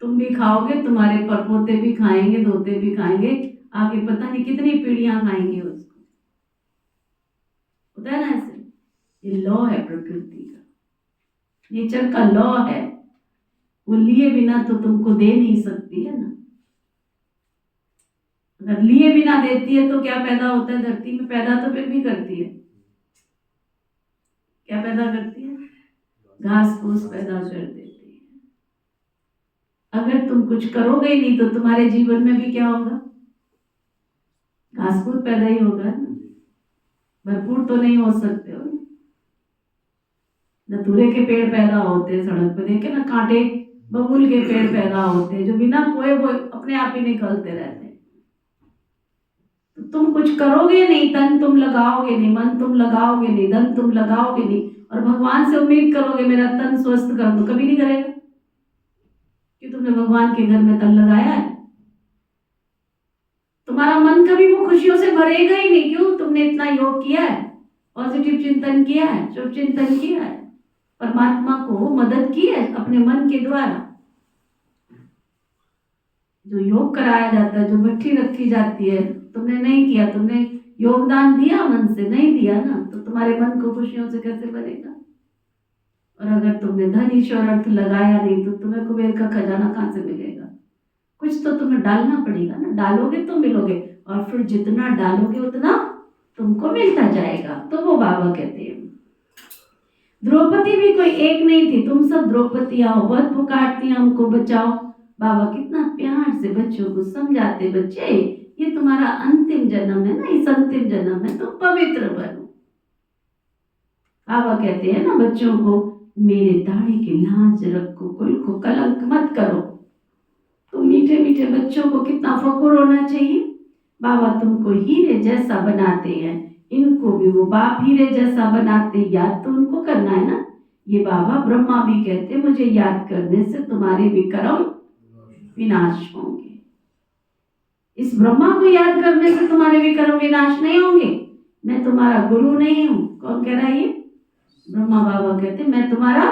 तुम भी खाओगे, तुम्हारे परपोते भी खाएंगे, दोते भी खाएंगे, आगे पता नहीं कितनी पीढ़ियां खाएंगे उसको। होता है ना ऐसे, ये लॉ है प्रकृति का, नेचर का लॉ है। वो लिए बिना तो तुमको दे नहीं सकती है ना। अगर लिए बिना देती है तो क्या पैदा होता है धरती में, पैदा तो फिर भी करती है। क्या पैदा करती है? घास फूस पैदा कर देती है, अगर तुम कुछ करोगे ही नहीं तो तुम्हारे जीवन में भी क्या होगा? घास फूस पैदा ही होगा ना, भरपूर तो नहीं हो सकते हो। धतूरे के पेड़ पैदा होते हैं सड़क पे, देखे ना, कांटे बबूल के पेड़ पैदा होते हैं जो बिना बोए बोए अपने आप ही निकलते रहते हैं। तो तुम कुछ करोगे नहीं, तन तुम लगाओगे नहीं, मन तुम लगाओगे नहीं, धन तुम लगाओगे नहीं, और भगवान से उम्मीद करोगे मेरा तन स्वस्थ कर दो, कभी नहीं करेगा कि तुमने भगवान के घर में तन लगाया है। तुम्हारा मन कभी वो खुशियों से भरेगा ही नहीं। क्यों? तुमने इतना योग किया है, पॉजिटिव चिंतन किया है, शुभ चिंतन किया है, परमात्मा को मदद की है अपने मन के द्वारा। जो योग कराया जाता है, जो भट्ठी रखी जाती है, तुमने नहीं किया, तुमने योगदान दिया मन से, नहीं दिया ना, तो तुम्हारे मन को खुशियों से कैसे भरेगा? और अगर तुमने धन ईश्वर अर्थ लगाया नहीं तो तुम्हें कुबेर का खजाना कहाँ से मिलेगा? कुछ तो तुम्हें डालना पड़ेगा ना, डालोगे तो मिलोगे, और फिर जितना डालोगे उतना तुमको मिलता जाएगा। तो वो बाबा कहते हैं द्रौपदी भी कोई एक नहीं थी, तुम सब द्रौपदियां हो, बहुत पुकारती हमको बचाओ। बाबा कितना प्यार से बच्चों को समझाते, बच्चे ये तुम्हारा अंतिम जन्म है ना, इस अंतिम जन्म में तुम पवित्र बनो। बाबा कहते हैं ना बच्चों को, मेरे दाढ़ी की लाज रखो, कुल को कलंक मत करो। तो मीठे मीठे बच्चों को कितना फखुर होना चाहिए। बाबा तुमको हीरे जैसा बनाते हैं, इनको भी वो बाप हीरे जैसा बनाते, याद तो उनको करना है ना। ये बाबा ब्रह्मा भी कहते मुझे याद करने से तुम्हारे विक्रम विनाश होंगे। इस ब्रह्मा को याद करने से तुम्हारे विक्रम विनाश नहीं होंगे। मैं तुम्हारा गुरु नहीं हूं। कौन कह रहा है ये? ब्रह्मा बाबा कहते मैं तुम्हारा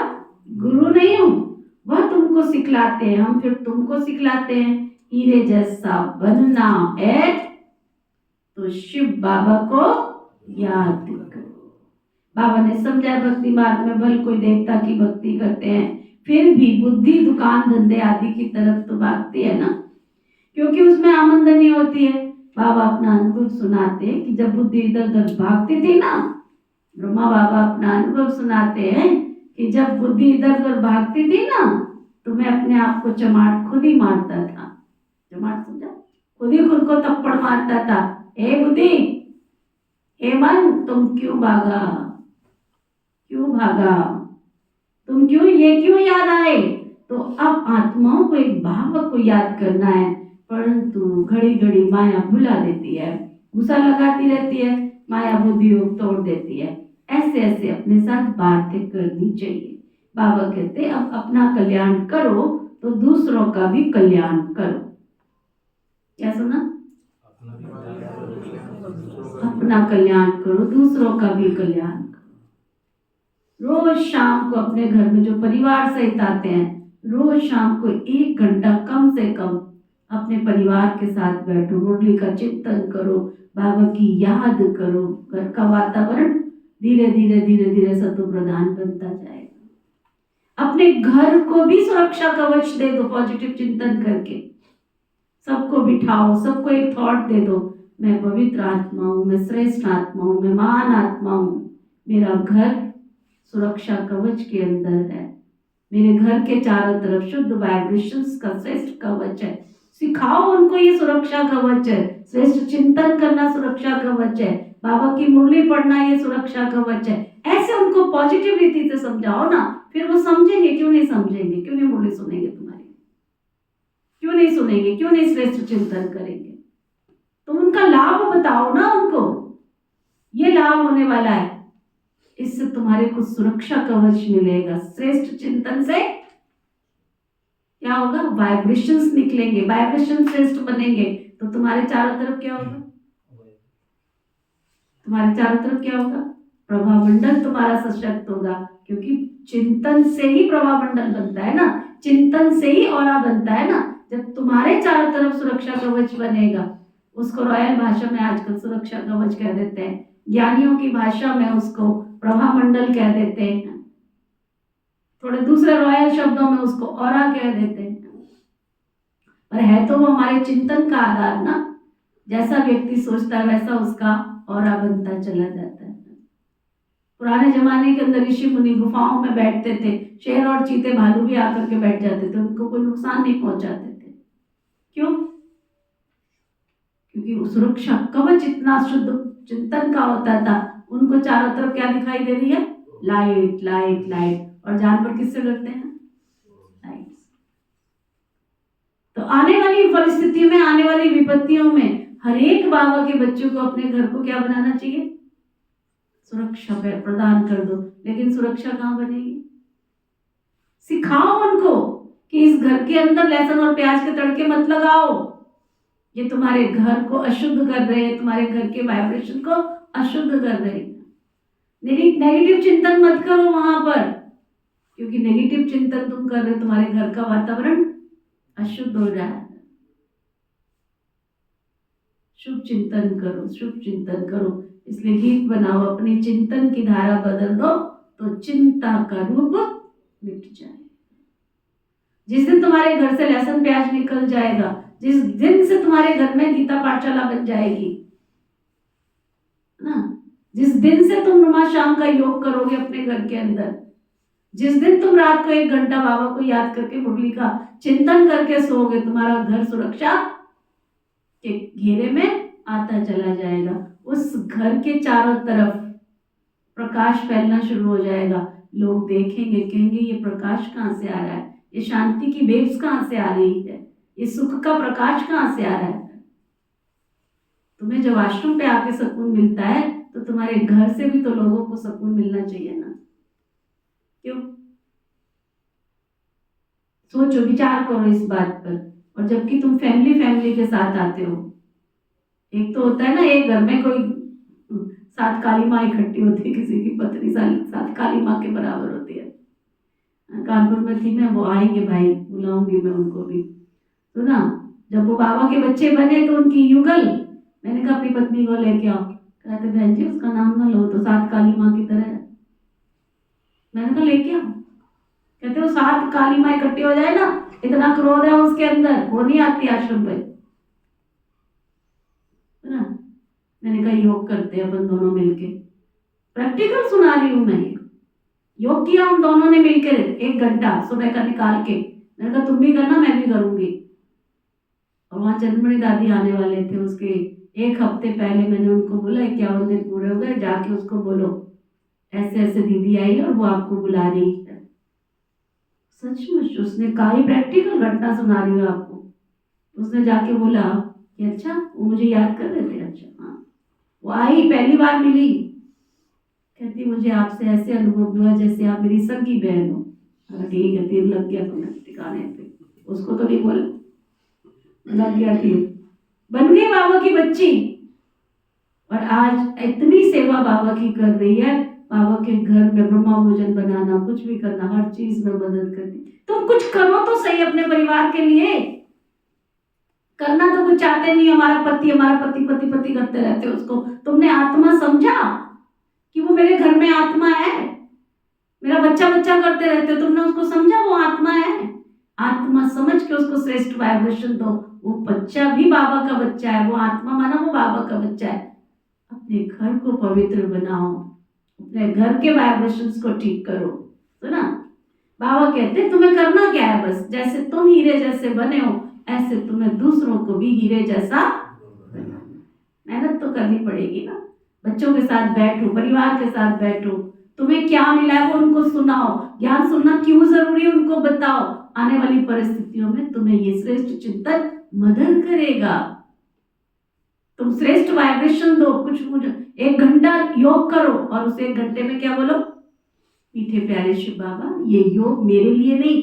गुरु नहीं हूं, वह तुमको सिखलाते हैं, हम फिर तुमको सिखलाते हैं। हीरे जैसा बनना है तो शिव बाबा को याद करो। बाबा ने समझाया भक्ति मार्ग में भले कोई देवता की भक्ति करते हैं, फिर भी बुद्धि दुकान धंधे आदि की तरफ तो भागती है ना, क्योंकि उसमें आमदनी होती है। बाबा अपना अनुभव सुनाते हैं कि जब बुद्धि इधर उधर भागती थी ना, ब्रह्मा बाबा अपना अनुभव सुनाते हैं कि जब बुद्धि इधर उधर भागती थी ना, तो मैं अपने आप को चमाट खुद ही मारता था। चमाट समझा? खुद ही खुद को थप्पड़ मारता था। हे बुद्धि, हे मन, तुम क्यों भागा? क्यों भागा? तुम क्यों, ये क्यों याद आए? तो अब आत्माओं को एक भावक को याद करना है, परंतु घड़ी घड़ी माया भुला देती है, गुस्सा लगाती रहती है, माया बुद्धि को तोड़ देती है। ऐसे ऐसे अपने साथ बातें करनी चाहिए। बाबा कहते अब अपना कल्याण करो तो दूसरों का भी कल्याण करो। क्या सुना? अपना कल्याण करो, दूसरों का भी कल्याण करो। रोज शाम को अपने घर में जो परिवार सहित आते हैं, रोज शाम को 1 घंटा कम से कम अपने परिवार के साथ बैठो, मुरली का चिंतन करो, बाबा की याद करो। घर का वातावरण धीरे धीरे धीरे धीरे सतो प्रधान बनता जाएगा। अपने घर को भी सुरक्षा कवच दे दो, पॉजिटिव चिंतन करके सबको बिठाओ, सबको एक थॉट दे दो, मैं पवित्र आत्मा हूँ, मैं श्रेष्ठ आत्मा हूँ, मैं महान आत्मा हूँ, मेरा घर सुरक्षा कवच के अंदर है, मेरे घर के चारों तरफ शुद्ध वाइब्रेशंस का श्रेष्ठ कवच है। सिखाओ उनको, ये सुरक्षा कवच है। श्रेष्ठ चिंतन करना सुरक्षा कवच है, बाबा की मुरली पढ़ना ये सुरक्षा कवच है। ऐसे उनको पॉजिटिव रीति से समझाओ ना, फिर वो समझेंगे। क्यों नहीं समझेंगे? क्यों नहीं मुरली सुनेंगे तुम्हारी? क्यों नहीं सुनेंगे? क्यों नहीं श्रेष्ठ चिंतन करेंगे? तुम उनका लाभ बताओ ना उनको, ये लाभ होने वाला है, इससे तुम्हारे को सुरक्षा कवच मिलेगा। श्रेष्ठ चिंतन से क्या होगा? वाइब्रेशंस निकलेंगे, वाइब्रेशन श्रेष्ठ बनेंगे तो तुम्हारे चारों तरफ क्या होगा? तुम्हारे चारों तरफ क्या होगा? प्रभामंडल तुम्हारा सशक्त होगा, क्योंकि चिंतन से ही प्रभामंडल बनता है ना, चिंतन से ही ऑरा बनता है ना। जब तुम्हारे चारों तरफ सुरक्षा कवच बनेगा, उसको रॉयल भाषा में आजकल सुरक्षा कवच कह देते हैं, ज्ञानियों की भाषा में उसको प्रभामंडल कह देते हैं, थोड़े दूसरे रॉयल शब्दों में उसको ऑरा कह देते हैं, पर है तो वो हमारे चिंतन का आधार ना। जैसा व्यक्ति सोचता है वैसा उसका ऑरा बनता चला जाता है। पुराने जमाने के अंदर ऋषि मुनि गुफाओं में बैठते थे, शेर और चीते भालू भी आकर के बैठ जाते थे, उनको कोई नुकसान नहीं पहुंचाते थे। क्यों? क्योंकि सुरक्षा कवच इतना शुद्ध चिंतन का होता था। उनको चारों तरफ क्या दिखाई दे रही है? Light light light. और जानवर किससे डरते हैं? लाइट। तो आने वाली परिस्थितियों में, आने वाली विपत्तियों में हर एक बाबा के बच्चों को अपने घर को क्या बनाना चाहिए? सुरक्षा प्रदान कर दो। लेकिन सुरक्षा कहाँ बनेगी? सिखाओ उनको कि इस घर के अंदर लहसुन और प्याज के तड़के मत लगाओ, ये तुम्हारे घर को अशुद्ध कर रहे हैं, तुम्हारे घर के वाइब्रेशन को अशुद्ध कर रहे हैं। नेगेटिव चिंतन मत करो वहां पर, क्योंकि नेगेटिव चिंतन तुम कर रहे हो, तुम्हारे घर का वातावरण अशुद्ध हो रहा है। शुभ चिंतन करो, शुभ चिंतन करो। इसलिए गीत बनाओ, अपनी चिंतन की धारा बदल दो तो चिंता का रूप मिट जाए। जिस दिन तुम्हारे घर से लहसुन प्याज निकल जाएगा, जिस दिन से तुम्हारे घर में गीता पाठशाला बन जाएगी ना, जिस दिन से तुम नुमा शाम का योग करोगे अपने घर के अंदर, जिस दिन तुम रात को 1 घंटा बाबा को याद करके मुरली का चिंतन करके सोओगे, तुम्हारा घर सुरक्षा के घेरे में आता चला जाएगा। उस घर के चारों तरफ प्रकाश फैलना शुरू हो जाएगा। लोग देखेंगे, कहेंगे ये प्रकाश कहाँ से आ रहा है, ये शांति की वेव्स कहाँ से आ रही है, ये सुख का प्रकाश कहाँ से आ रहा है। तुम्हें जब आश्रम पे आके सुकून मिलता है तो तुम्हारे घर से भी तो लोगों को सुकून मिलना चाहिए ना। क्यों? सोचो, विचार करो इस बात पर। और जबकि तुम फैमिली के साथ आते हो, एक तो होता है ना, एक घर में कोई 7 काली माँ इकट्ठी होती है, किसी की पत्नी 7 काली माँ के बराबर होती है। कानपुर में थी मैं, वो आएंगे भाई, बुलाऊंगी मैं उनको भी। तो ना, जब वो बाबा के बच्चे बने तो उनकी युगल, मैंने कहा अपनी पत्नी को लेके आओ। कहते बहन जी उसका नाम ना लो, तो 7 काली माँ की तरह है। मैंने कहा लेके आओ। कहते वो 7 काली माँ इकट्ठी हो जाए ना, इतना क्रोध है उसके अंदर, वो नहीं आती आश्रम पे ना। मैंने कहा योग करते हैं अपन दोनों मिलके, प्रैक्टिकल सुना रही हूं मैं। योग किया हम दोनों ने मिलकर 1 घंटा सुबह का निकाल के। मैंने कहा तुम भी करना, मैं भी करूंगी। और वहां चंद्रमणि दादी आने वाले थे, उसके 1 हफ्ते पहले मैंने उनको बोला 51 दिन पूरे हो गए, जाके उसको बोलो ऐसे ऐसे दीदी आई और वो आपको बुला रही है। सचमुच उसने कहा, प्रैक्टिकल घटना सुना रही हूँ आपको। उसने जाके बोला कि अच्छा वो मुझे याद कर रहे थे। अच्छा हाँ। वो आई, पहली बार मिली, कहती मुझे आपसे ऐसे अनुभव हुआ जैसे आप मेरी सगी बहन हो। ठीक है, तीर लग गया तुम्हें ठिकाने पे। उसको तो नहीं बोला, लग गया तीर, बन गई बाबा की बच्ची। और आज इतनी सेवा बाबा की कर रही है, बाबा के घर में ब्रह्मा भोजन बनाना, कुछ भी करना, हर चीज में मदद करती। तुम कुछ करो तो सही अपने परिवार के लिए। करना तो कुछ चाहते नहीं, हमारा पति पति पति करते रहते हो उसको। तुमने आत्मा समझा कि वो मेरे घर में आत्मा है, मेरा बच्चा करते रहते हो, तुमने उसको समझा वो आत्मा है। आत्मा समझ के उसको श्रेष्ठ वाइब्रेशन दो। वो बच्चा भी बाबा का बच्चा है, वो आत्मा माना वो बाबा का बच्चा है। अपने घर को पवित्र बनाओ, अपने घर के वाइब्रेशंस को ठीक करो। तो ना बाबा कहते हैं तुम्हें करना क्या है, बस जैसे तुम हीरे जैसे बने हो ऐसे तुम्हें दूसरों को भी हीरे जैसा मेहनत तो करनी पड़ेगी ना। बच्चों के साथ बैठो, परिवार के साथ बैठो, तुम्हें क्या मिला है वो उनको सुनाओ। ज्ञान सुनना क्यों जरूरी है उनको बताओ। आने वाली परिस्थितियों में तुम्हें ये श्रेष्ठ चिंतन मदद करेगा। तुम श्रेष्ठ वाइब्रेशन दो। कुछ 1 घंटा योग करो और उस 1 घंटे में क्या बोलो, मीठे प्यारे शिव बाबा ये योग मेरे लिए नहीं,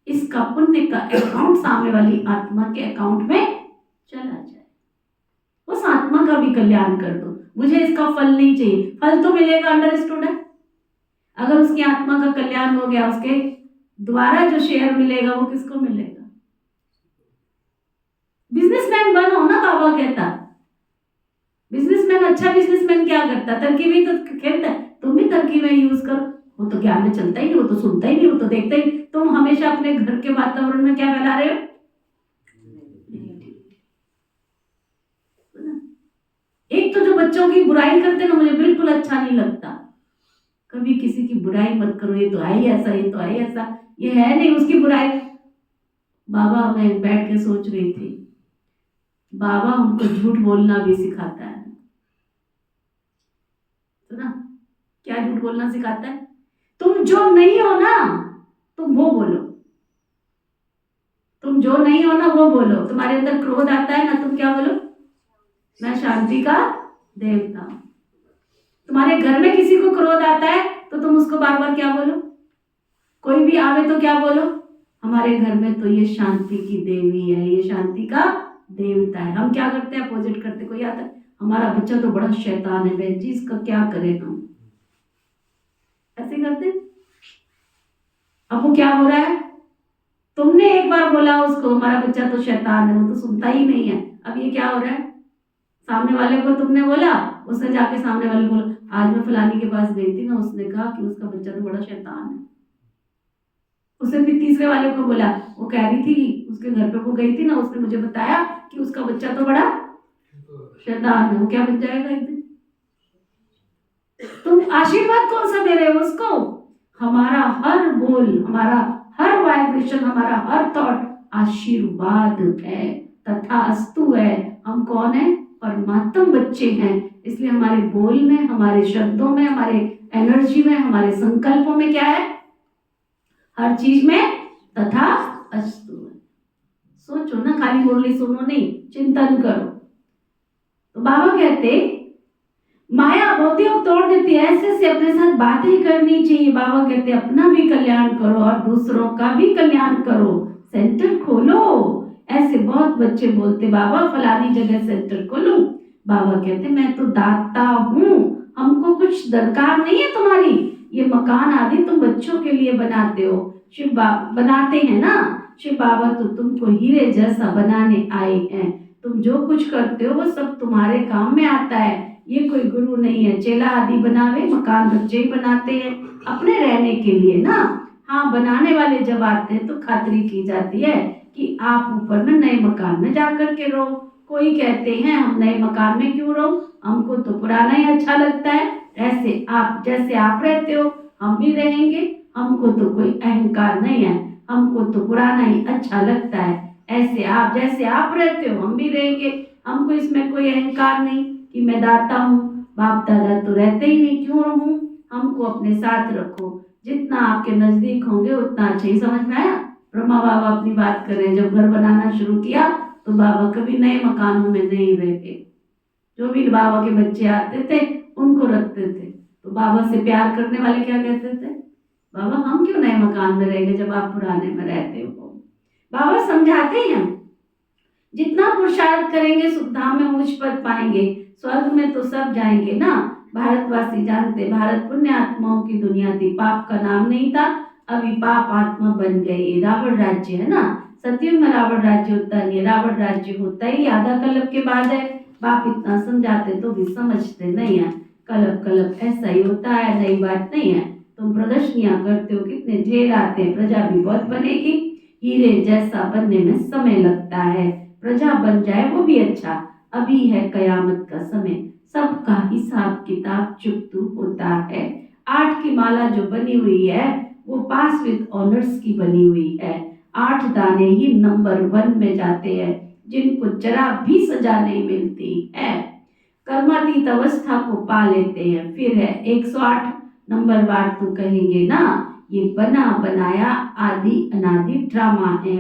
इसका पुण्य का अकाउंट सामने वाली आत्मा के अकाउंट में चला जाए। उस आत्मा का भी कल्याण कर दो। मुझे इसका फल नहीं चाहिए, फल तो मिलेगा, अंडरस्टूड है। अगर उसकी आत्मा का कल्याण हो गया, उसके द्वारा जो शेयर मिलेगा वो किसको मिलेगा? बिजनेसमैन बनो ना, बाबा कहता। बिजनेसमैन, अच्छा बिजनेसमैन क्या करता? तरकीबें तो खेलता है। तुम भी तरकीबें यूज करो। वो तो ज्ञान में चलता ही नहीं, वो तो सुनता ही नहीं, वो तो देखता ही। तुम हमेशा अपने घर के वातावरण में क्या फैला रहे हो? एक तो जो बच्चों की बुराई करते ना, मुझे बिल्कुल अच्छा नहीं लगता। कभी किसी की बुराई मत करो, ये तो है ही ऐसा, ये तो है ही ऐसा, ये है नहीं उसकी बुराई। बाबा, मैं बैठ के सोच रही थी, बाबा हमको झूठ बोलना भी सिखाता है। तो ना, क्या झूठ बोलना सिखाता है? तुम जो नहीं हो ना, तुम वो बोलो। तुम जो नहीं हो ना वो बोलो। तुम्हारे अंदर क्रोध आता है ना, तुम क्या बोलो? मैं शांति का देवता हूं। तुम्हारे घर में किसी को क्रोध आता है तो तुम उसको बार बार क्या बोलो? कोई भी आवे तो क्या बोलो? हमारे घर में तो ये शांति की देवी है, ये शांति का देवता है। हम क्या करते हैं? अपोजिट करते। कोई आता है, हमारा बच्चा तो बड़ा शैतान है बहन जी, इसका क्या करें हम? ऐसे करते। अब वो क्या हो रहा है? तुमने एक बार बोला उसको हमारा बच्चा तो शैतान है, वो तो सुनता ही नहीं है। अब ये क्या हो रहा है? सामने वाले को तुमने बोला, उसने जाके सामने वाले को बोला, आज मैं फलानी के पास गई थी ना, उसने कहा कि उसका बच्चा तो बड़ा शैतान है। उसने फिर तीसरे वाले को बोला, वो कह रही थी उसके घर पे वो गई थी ना, उसने मुझे बताया कि उसका बच्चा तो बड़ा शैतान है। वो क्या बन जाएगा एक दिन? तुम आशीर्वाद कौन सा दे रहे हो उसको? हमारा हर बोल, हमारा हर वाइब्रेशन, हमारा हर थॉट आशीर्वाद है, तथास्तु है। हम कौन है? परमात्म बच्चे हैं। इसलिए हमारे बोल में, हमारे शब्दों में, हमारे एनर्जी में, हमारे संकल्पों में क्या है? हर चीज में तथास्तु है। सोचो ना, खाली मुरली सुनो नहीं, चिंतन करो। तो बाबा कहते माया भौतिक तोड़ देती है, ऐसे से अपने साथ बातें करनी चाहिए। बाबा कहते अपना भी कल्याण करो और दूसरों का भी कल्याण करो, सेंटर खोलो। ऐसे बहुत बच्चे बोलते, बाबा फलानी जगह सेंटर खोलूं। बाबा कहते मैं तो दाता हूँ, हमको कुछ दरकार नहीं है तुम्हारी। ये मकान आदि तुम बच्चों के लिए बनाते हो, शिव बाबा बनाते हैं ना। शिव बाबा तो तुमको हीरे जैसा बनाने आए हैं। तुम जो कुछ करते हो वो सब तुम्हारे काम में आता है। ये कोई गुरु नहीं है चेला आदि बनावे, मकान बच्चे ही बनाते हैं अपने रहने के लिए ना। हाँ, बनाने वाले जब आते हैं तो खातिरी की जाती है कि आप ऊपर में नए मकान में जाकर के रहो। कोई कहते हैं हम नए मकान में क्यों रहो, हमको तो पुराना ही अच्छा लगता है। ऐसे आप, जैसे आप रहते हो हम भी रहेंगे, हमको तो कोई अहंकार नहीं है, हमको तो पुराना ही अच्छा लगता है। ऐसे आप, जैसे आप रहते हो हम भी रहेंगे, हमको इसमें कोई अहंकार नहीं कि मैं दाता हूँ, बाप दादा तो रहते ही नहीं, क्यों रहूं? हमको अपने साथ रखो, जितना आपके नजदीक होंगे उतना अच्छा ही। समझ में आया? ब्रह्मा बाबा अपनी बात कर रहे हैं, जब घर बनाना शुरू किया तो बाबा कभी नए मकानों में नहीं रहते। जो भी बाबा के बच्चे आते थे उनको रखते थे। तो बाबा से प्यार करने वाले क्या कहते थे? बाबा हम क्यों नए मकान में रहेंगे जब आप पुराने में रहते हो। बाबा समझाते हैं जितना पुरुषार्थ करेंगे सुख धाम में ऊंच पद पाएंगे, स्वर्ग में तो सब जाएंगे ना। भारतवासी जानते, भारत पुण्य आत्माओं की दुनिया थी, पाप का नाम नहीं था, अभी पाप आत्मा बन गए। रावण राज्य है ना, सतयुग में रावण राज्य होता नहीं, रावण राज्य होता ही आधा कल्प के बाद है। बाप इतना समझाते तो भी समझते नहीं है। कल्प कल्प ऐसा ही होता है, नई बात नहीं है। तुम प्रदर्शनियां करते हो, कितने ढेर आते हैं, प्रजा भी बहुत बनेगी। हीरे जैसा बनने में समय लगता है, प्रजा बन जाए वो भी अच्छा। अभी है कयामत का समय, सबका हिसाब किताब चुकतू होता है। 8 की माला जो बनी हुई है वो पास विद ऑनर्स की बनी हुई है। 8 दाने ही नंबर 1 में जाते हैं, जिनको जरा भी सजा नहीं मिलती है, कर्मातीत अवस्था को पा लेते हैं। फिर है 108 नंबर वार तो कहेंगे ना, ये बना बनाया आदि अनादि ड्रामा है,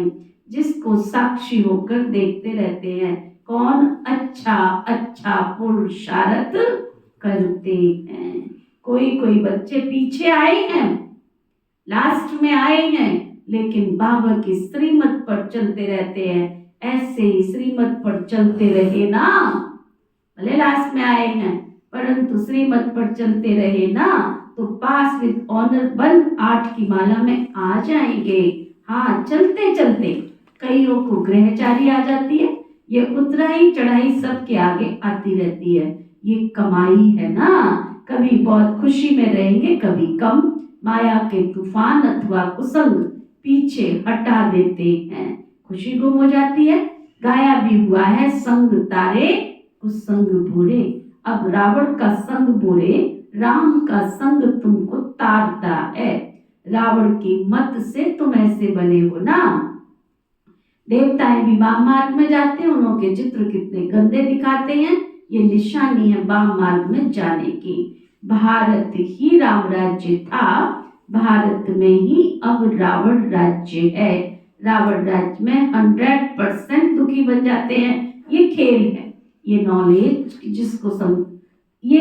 जिसको साक्षी होकर देखते रहते हैं। कौन? अच्छा अच्छा पुरुषार्थ करते हैं। कोई कोई बच्चे पीछे आए हैं, लास्ट में आए हैं, लेकिन बाबा की श्रीमत पर चलते रहते हैं। ऐसे ही श्रीमत पर चलते रहे ना, भले लास्ट में आए हैं परंतु श्रीमत पर चलते रहे ना तो पास विद ऑनर 8 की माला में आ जाएंगे। हाँ, चलते चलते कईयों को ग्रहचारी आ जाती है, ये उतराई चढ़ाई सबके आगे आती रहती है। ये कमाई है ना, कभी बहुत खुशी में रहेंगे, कभी कम। माया के तूफान अथवा कुसंग पीछे हटा देते हैं, खुशी गुम हो जाती है। गाया भी हुआ है, संग तारे कुसंग बुरे। अब रावण का संग बुरे राम का संग तुमको तारता है। रावण की मत से तुम ऐसे बने हो ना। देवताएं भी वाम मार्ग में जाते हैं, उनके चित्र कितने गंदे दिखाते हैं। ये निशानी है वाम मार्ग में जाने की। भारत ही राम राज्य था, भारत में ही अब रावण राज्य है। रावण राज्य में 100% दुखी बन जाते हैं। ये खेल है, ये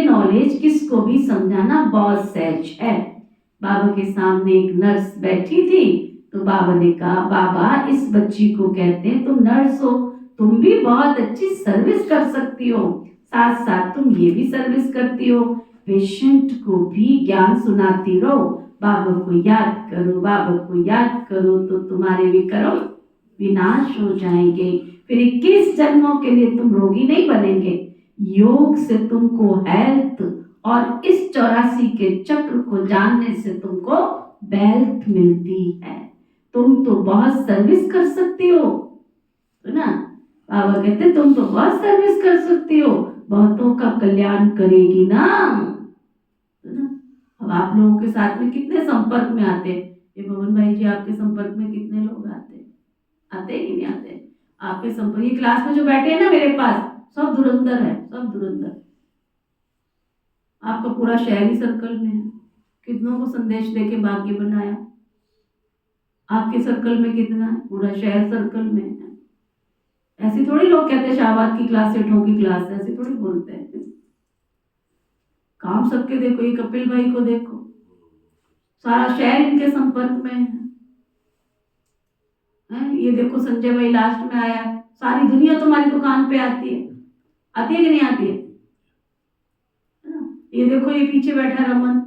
नॉलेज किसको भी समझाना बहुत सहज है। बाबा के सामने एक नर्स बैठी थी, तो बाबा ने कहा, बाबा इस बच्ची को कहते हैं तुम नर्स हो, तुम भी बहुत अच्छी सर्विस कर सकती हो, साथ साथ तुम ये भी सर्विस करती हो, पेशेंट को भी ज्ञान सुनाती रहो, बाबा को याद करो, बाबा को याद करो, तो तुम्हारे विक्रम विनाश हो जाएंगे। फिर 21 जन्मों के लिए तुम रोगी नहीं बनेंगे। योग से तुमको हेल्थ और इस 84 के चक्र को जानने से तुमको वेल्थ मिलती है। तुम तो बहुत सर्विस कर सकती हो, है ना। बाबा कहते तुम तो बहुत सर्विस कर सकती हो, बहुतों का कल्याण करेगी ना, है ना। अब आप लोगों के साथ में कितने संपर्क में आते हैं? ये भवन भाई जी, आपके संपर्क में कितने लोग आते हैं? आते ही नहीं आते? आपके संपर्क, ये क्लास में जो बैठे हैं ना मेरे पास, सब धुरंधर है, सब धुरंधर। आपका पूरा शहरी सर्कल में है, कितनों को संदेश देके भाग्य बनाया। आपके सर्कल में कितना है? पूरा शहर सर्कल में है। ऐसे थोड़ी लोग कहते हैं शाहबाद की क्लास सेठों की क्लास है, ऐसे थोड़ी बोलते हैं। काम सबके देखो, ये कपिल भाई को देखो, सारा शहर इनके संपर्क में है। ये देखो संजय भाई लास्ट में आया, सारी दुनिया तुम्हारी दुकान पे आती है कि नहीं आती है? ये देखो ये पीछे बैठा रमन,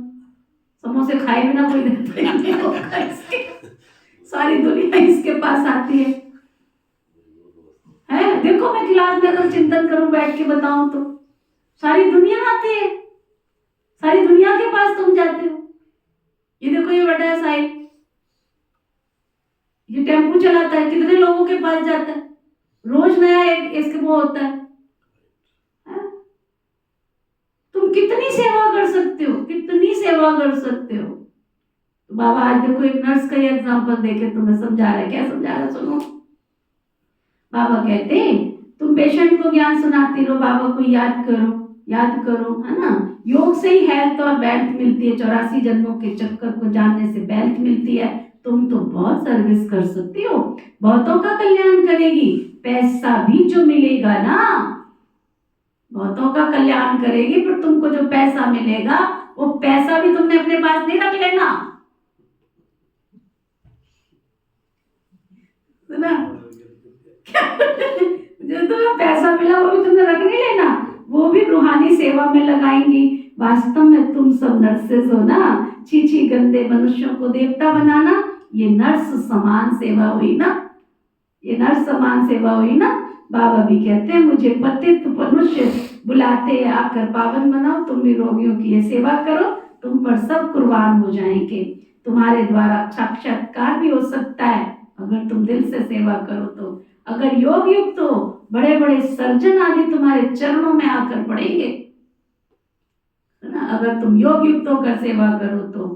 समोसे खाए बिना कोई रहता ही नहीं होगा इसके, सारी दुनिया इसके पास आती है। देखो मैं क्लास में अगर चिंतन करूं बैठ के बताऊं तो सारी दुनिया आती है, सारी दुनिया के पास तुम जाते हो। ये देखो ये बैठा है साहिल, ये टेम्पू चलाता है, कितने लोगों के पास जाता है, रोज नया एक इसके वो होता है। तुम कितनी सेवा कर सकते हो, कितनी सेवा कर सकते हो। तो बाबा आज देखो एक नर्स का एग्जांपल देके तुम्हें समझा रहा है। क्या समझा रहा है सुनो। बाबा कहते तुम पेशेंट को ज्ञान सुनाती रहो, बाबा को याद करो, है ना। योग से ही हेल्थ और वेल्थ मिलती है, 84 जन्मों के चक्कर को जानने से वेल्थ मिलती है। तुम तो बहुत सर्विस कर सकती हो, बहुतों का कल्याण करेगी। पैसा भी जो मिलेगा ना, बहुतों का कल्याण करेगी, पर तुमको जो पैसा मिलेगा वो पैसा भी तुमने अपने पास नहीं रख लेना, ना। जो तुम्हें पैसा मिला वो भी तुमने रख नहीं लेना, वो भी रूहानी सेवा में लगाएंगी। वास्तव में तुम सब नर्सेज हो ना, छी गंदे मनुष्यों को देवता बनाना, ये नर्स समान सेवा हुई ना, ये नर्स समान सेवा हुई ना। बाबा भी कहते हैं मुझे पतित मनुष्य बुलाते आकर पावन बनाओ, तुम भी रोगियों की ये सेवा करो, तुम पर सब कुर्बान हो जाएंगे। तुम्हारे द्वारा साक्षात्कार भी हो सकता है अगर तुम दिल से सेवा करो तो। अगर योग युक्त हो, बड़े बड़े सर्जन आदि तुम्हारे चरणों में आकर पड़ेंगे, है ना। अगर तुम योग युक्त होकर सेवा करो तो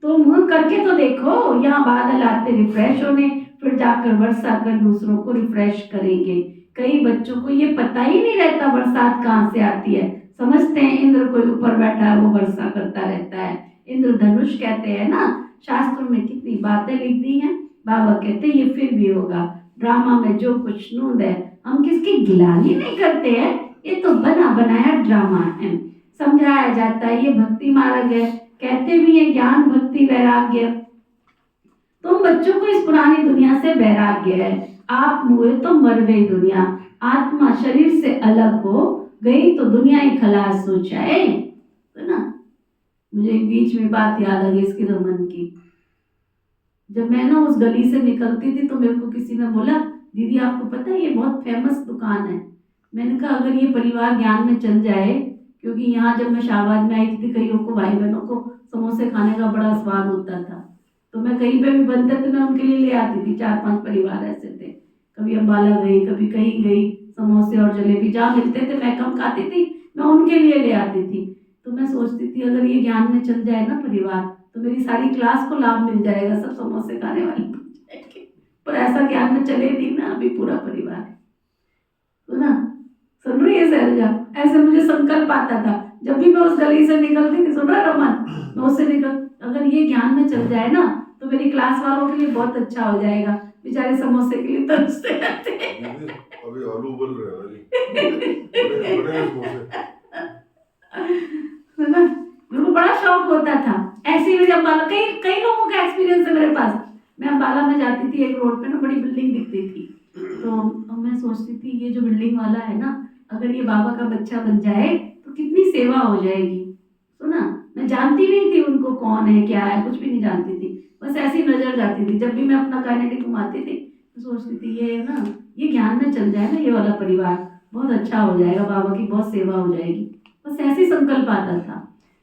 तुम करके तो देखो। यहाँ बादल आते रिफ्रेश होने, फिर जाकर वर्षा कर दूसरों को रिफ्रेश करेंगे। कई बच्चों को ये पता ही नहीं रहता बरसात कहाँ से आती है, समझते हैं इंद्र कोई ऊपर बैठा है वो वर्षा करता रहता है, इंद्रधनुष कहते हैं ना। शास्त्रों में कितनी बातें लिख दी हैं। बाबा कहते ये फिर भी होगा, ड्रामा में जो कुछ नूंद है, हम किसकी गिलानी नहीं करते हैं, ये तो बना बनाया ड्रामा है। समझाया जाता है ये भक्ति मार्ग है, कहते भी है ज्ञान भक्ति वैराग्य। तुम बच्चों को इस पुरानी दुनिया से वैराग्य है, आप मुए तो मर गई दुनिया, आत्मा शरीर से अलग हो गई तो दुनिया ही खलास हो जाए, है ना। मुझे एक बीच में बात याद आ गई इसकी रमन की। जब मैं ना उस गली से निकलती थी तो मेरे को किसी ने बोला दीदी आपको पता है ये बहुत फेमस दुकान है। मैंने कहा अगर ये परिवार ज्ञान में चल जाए, क्योंकि यहाँ जब मैं शाहबाद में आई थी कईयों को भाई बहनों को समोसे खाने का बड़ा स्वाद होता था, तो मैं कहीं पे भी बनते थे मैं उनके लिए ले आती थी। 4-5 परिवार ऐसे थे, कभी अम्बाला गई कभी कहीं गई, समोसे और जलेबी जहाँ मिलते थे मैं कम खाती थी, मैं उनके लिए ले आती थी। तो मैं सोचती थी अगर ये ज्ञान में चल जाए ना परिवार, तो मेरी सारी क्लास को लाभ मिल जाएगा, सब समोसे खाने वाले बन जाएंगे। पर ऐसा ज्ञान में चले नहीं ना अभी पूरा परिवार, तो ना सुन रही है शैलजा, ऐसे मुझे संकल्प आता था जब भी मैं उस गली से निकलती थी, सुन रहा रमन, मैं उससे निकल, अगर ये ज्ञान में चल जाए ना तो मेरी क्लास वालों के लिए बहुत अच्छा हो जाएगा, बेचारे समोसे के लिए तरसते रहते हैं। अभी आलू उबल रहे हैं, बड़े समोसे। है ना, मेरे को बड़ा शौक होता था। ऐसे ही मेरे अम्बाला, कई कई लोगों का एक्सपीरियंस है मेरे पास। मैं अम्बाला में जाती थी, एक रोड पे ना बड़ी बिल्डिंग दिखती थी, तो मैं सोचती थी ये जो बिल्डिंग वाला है ना, अगर ये बाबा का बच्चा बन जाए तो कितनी सेवा हो जाएगी। सुना, मैं जानती नहीं थी उनको कौन है क्या है, कुछ भी नहीं जानती थी, बस ऐसी नजर जाती थी। जब भी मैं अपना काइनेटिक घुमाती थी तो सोचती थी ये ना, ये ज्ञान में चल जाए ना ये वाला परिवार, बहुत अच्छा हो जाएगा, बाबा की बहुत सेवा हो जाएगी, बस ऐसे ही संकल्प आता था।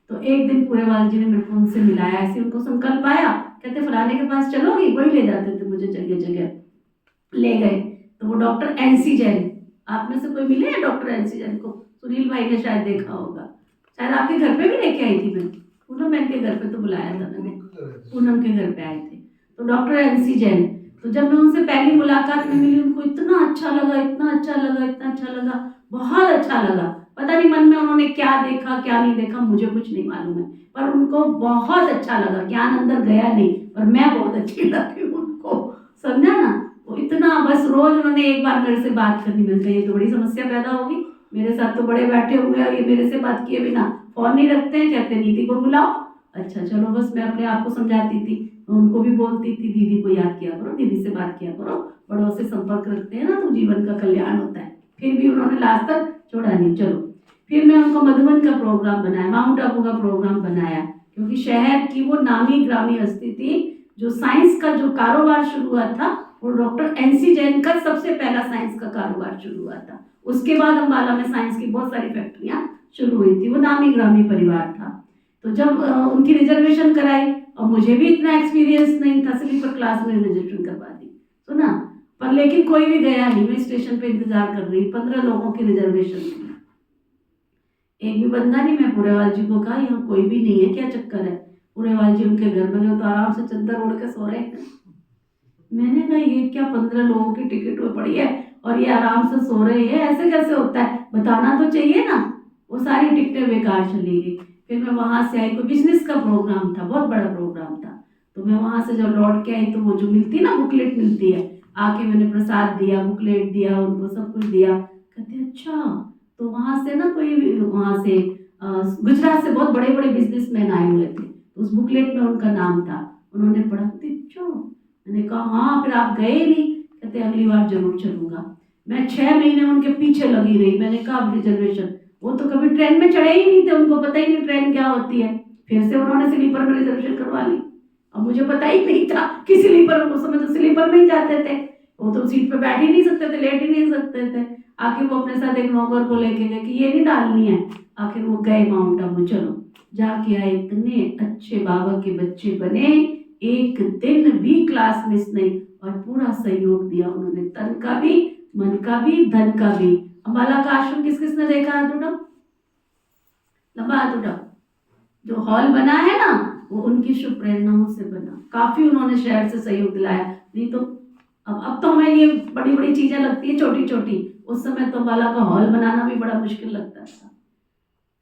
तो एक दिन पूरेवाल जी ने मेरे को उनसे मिलाया, ऐसे उनको संकल्प आया, कहते फलाने के पास चलोगी, वही ले जाते थे मुझे, जगह जगह ले गए। तो वो डॉक्टर एनसी जैन, आप में से कोई मिले हैं डॉक्टर एनसी जैन को? सुनील भाई ने शायद देखा होगा, शायद आपके घर पे भी लेके आई थी मैं, पूनम बहन के घर पे तो बुलाया था मैंने, पूनम के घर पे आए थे। तो डॉक्टर एनसी जैन, तो जब मैं उनसे पहली मुलाकात में मिली, उनको इतना अच्छा लगा, इतना अच्छा लगा, इतना अच्छा लगा, बहुत अच्छा लगा। पता नहीं मन में उन्होंने क्या देखा क्या नहीं देखा, मुझे कुछ नहीं मालूम है, पर उनको बहुत अच्छा लगा। ज्ञान अंदर गया नहीं, पर मैं बहुत अच्छी लगी उनको, समझा ना। वो इतना, बस रोज उन्होंने एक बार मेरे से बात करनी, मिलता है ये तो बड़ी समस्या पैदा होगी, मेरे साथ तो बड़े बैठे हुए हैं, ये मेरे से बात किए बिना फोन नहीं रखते हैं, कहते नीति को बुलाओ। अच्छा चलो, बस मैं अपने आप को समझाती थी, उनको भी बोलती थी दीदी को याद किया करो, दीदी से बात किया करो, बड़ों से संपर्क रखते हैं ना तो जीवन का कल्याण होता है। फिर भी उन्होंने लास्ट तक छोड़ा नहीं। चलो, फिर मैं उनको मधुबन का प्रोग्राम बनाया, माउंट आबू का प्रोग्राम बनाया, क्योंकि शहर की वो नामी ग्रामी हस्ती थी, जो साइंस का जो कारोबार शुरू हुआ था वो डॉक्टर एनसी जैन का सबसे पहला साइंस का कारोबार शुरू हुआ था। उसके बाद अम्बाला में साइंस की बहुत सारी फैक्ट्रियां शुरू हुई थी, वो नामी ग्रामी परिवार था। तो जब उनकी रिजर्वेशन कराई, और मुझे भी इतना एक्सपीरियंस नहीं था, स्लीपर क्लास में रिजर्वेशन करवा दी, सुना, पर लेकिन कोई भी गया नहीं, मैं स्टेशन पे इंतजार कर रही, 15 लोगों की रिजर्वेशन थी, एक भी बंदा नहीं। मैं पूरेवाल जी को कहा यहाँ कोई भी नहीं है, क्या चक्कर है? पूरेवाल जी उनके घर में तो आराम से चद्दर ओढ़ के सो रहे हैं। मैंने कहा ये क्या 15 लोगों की टिकट हुई पड़ी है और ये आराम से सो रहे हैं, ऐसे कैसे होता है, बताना तो चाहिए ना। वो सारी टिकटें बेकार चली गई। फिर मैं वहां से आई, कोई बिजनेस का प्रोग्राम था, बहुत बड़ा प्रोग्राम था, तो मैं वहां से जब लौट के आई तो वो जो मिलती ना बुकलेट मिलती है, आके मैंने प्रसाद दिया, बुकलेट दिया, उनको सब कुछ दिया। कहते अच्छा, तो वहां से ना कोई, वहां से गुजरात से बहुत बड़े बड़े बिजनेसमैन आए हुए थे, उस बुकलेट में उनका नाम था, उन्होंने पढ़ा। अच्छा, मैंने कहा हाँ, फिर आप गए नहीं? कहते अगली बार जरूर चलूंगा। मैं 6 महीने उनके पीछे लगी रही। मैंने कहा अब रिजर्वेशन, वो तो कभी ट्रेन में चढ़े ही नहीं थे, उनको पता ही नहीं ट्रेन क्या होती है। फिर से उन्होंने स्लीपर में रिजर्वेशन करवा ली, और मुझे पता ही नहीं था कि स्लीपर, उस समय तो स्लीपर में ही जाते थे, वो तो सीट पे बैठ ही नहीं सकते थे, लेट ही नहीं सकते थे। आखिर वो अपने साथ एक नौकर को लेके गए कि ये नहीं डालनी है। आखिर वो गए माउंट आबू, चलो जाके आए, इतने अच्छे बाबा के बच्चे बने, एक दिन भी क्लास मिस नहीं, और पूरा सहयोग दिया उन्होंने, तन का भी, मन का भी, धन का भी। अम्बाला का आश्रम किस किसने देखा? हाथ उठाओ, लंबा हाथ उठाओ। जो हॉल बना है ना, वो उनकी शुभ प्रेरणाओं से बना, काफी उन्होंने शहर से सहयोग दिलाया। नहीं तो अब तो हमें ये बड़ी बड़ी चीजें लगती है छोटी छोटी, उस समय तो अम्बाला का हॉल बनाना भी बड़ा मुश्किल लगता था।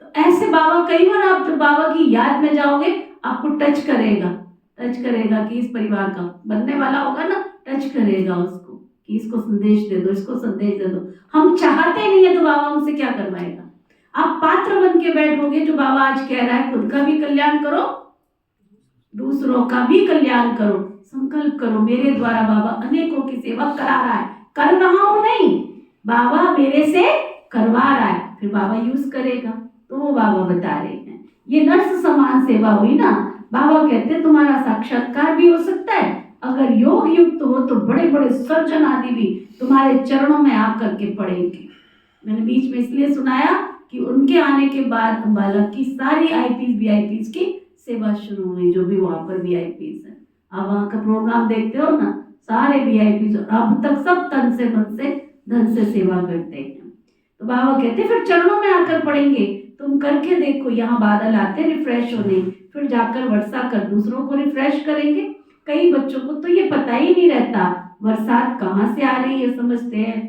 तो ऐसे बाबा, कई बार आप जब बाबा की याद में जाओगे आपको टच करेगा कि इस परिवार का बनने वाला होगा ना, टच करेगा उसको कि इसको संदेश दे दो, इसको संदेश दे दो। हम चाहते नहीं है तो बाबा हमसे क्या करवाएगा? आप पात्र बन के बैठोगे, जो बाबा आज कह रहा है, खुद का भी कल्याण करो, दूसरों का भी कल्याण करो। संकल्प करो, मेरे द्वारा बाबा अनेकों की सेवा करा रहा है, कर रहा हूं नहीं, बाबा मेरे से करवा रहा है, फिर बाबा यूज करेगा। तो वो बाबा बता रहे हैं, ये नर्स समान सेवा हुई ना। बाबा कहते हैं तुम्हारा साक्षात्कार भी हो सकता है, अगर योग युक्त हो तो बड़े बड़े सर्जन आदि भी तुम्हारे चरणों में आकर के पड़ेंगे। मैंने बीच में इसलिए सुनाया कि उनके आने के बाद अम्बाला की सारी आईपीज वीआईपीज की सेवा शुरू हुई, जो भी वहां पर वीआईपीज है। आप वहां का प्रोग्राम देखते हो ना, सारे वीआईपीज अब तक सब तन से मन से धन से सेवा करते हैं। तो बाबा कहते फिर चरणों में आकर पड़ेंगे, तुम करके देखो, यहाँ बादल आते हैं रिफ्रेश होने, फिर जाकर वर्षा कर दूसरों को रिफ्रेश करेंगे। कई बच्चों को तो ये पता ही नहीं रहता बरसात कहाँ से आ रही है, समझते हैं।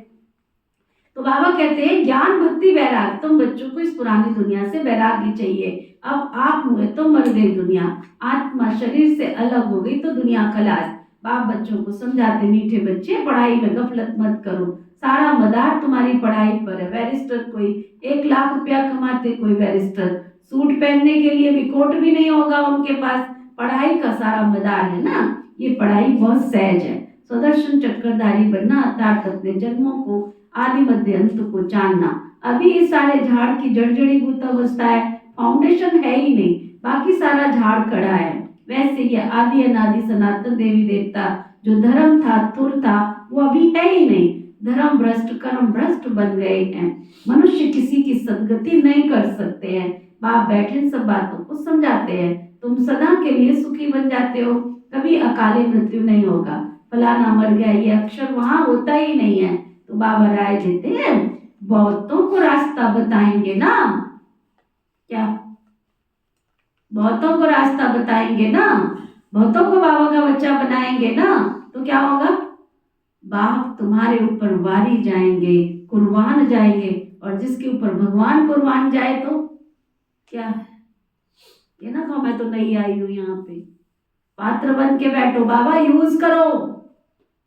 तो बाबा कहते हैं ज्ञान भक्ति वैराग, तुम बच्चों को इस पुरानी दुनिया से वैराग्य चाहिए। अब आप हुए तो मर गई दुनिया, आत्मा शरीर से अलग हो गई तो दुनिया खलास। बाप बच्चों को समझाते, मीठे बच्चे पढ़ाई में गफलत मत करो, सारा मदार तुम्हारी पढ़ाई पर है। बैरिस्टर कोई 1 लाख रुपया कमाते, कोई बैरिस्टर सूट पहनने के लिए भी कोट भी नहीं होगा उनके पास, पढ़ाई का सारा मदार है ना। ये पढ़ाई बहुत सहज है। सुदर्शन चक्रधारी बनना अर्थात अपने जन्मों को आदि मध्य अंत को जानना। अभी इस सारे झाड़ की जड़जड़ी भूत अवस्था है, फाउंडेशन है ही नहीं, बाकी सारा झाड़ खड़ा है। वैसे ये आदि अनादि सनातन देवी देवता जो धर्म था, तुर था, वो अभी है ही नहीं। धर्म भ्रष्ट कर्म भ्रष्ट बन गए हैं। मनुष्य किसी की सदगति नहीं कर सकते हैं। बाप बैठे सब बातों को समझाते हैं। तुम सदा के लिए सुखी बन जाते हो, कभी अकाली मृत्यु नहीं होगा। फलाना मर गया ये अक्षर वहां होता ही नहीं है। तो बाबा राय देते हैं, बहुतों को रास्ता बताएंगे ना, क्या बहुतों को रास्ता बताएंगे ना, बहुतों को बाबा का बच्चा बनाएंगे ना, तो क्या होगा? बाप तुम्हारे ऊपर वारी जाएंगे, कुर्बान जाएंगे, और जिसके ऊपर भगवान कुर्बान जाए तो क्या है? ये ना कहो मैं तो नहीं आई हूं यहाँ पे। पात्र बन के बैठो, बाबा यूज करो।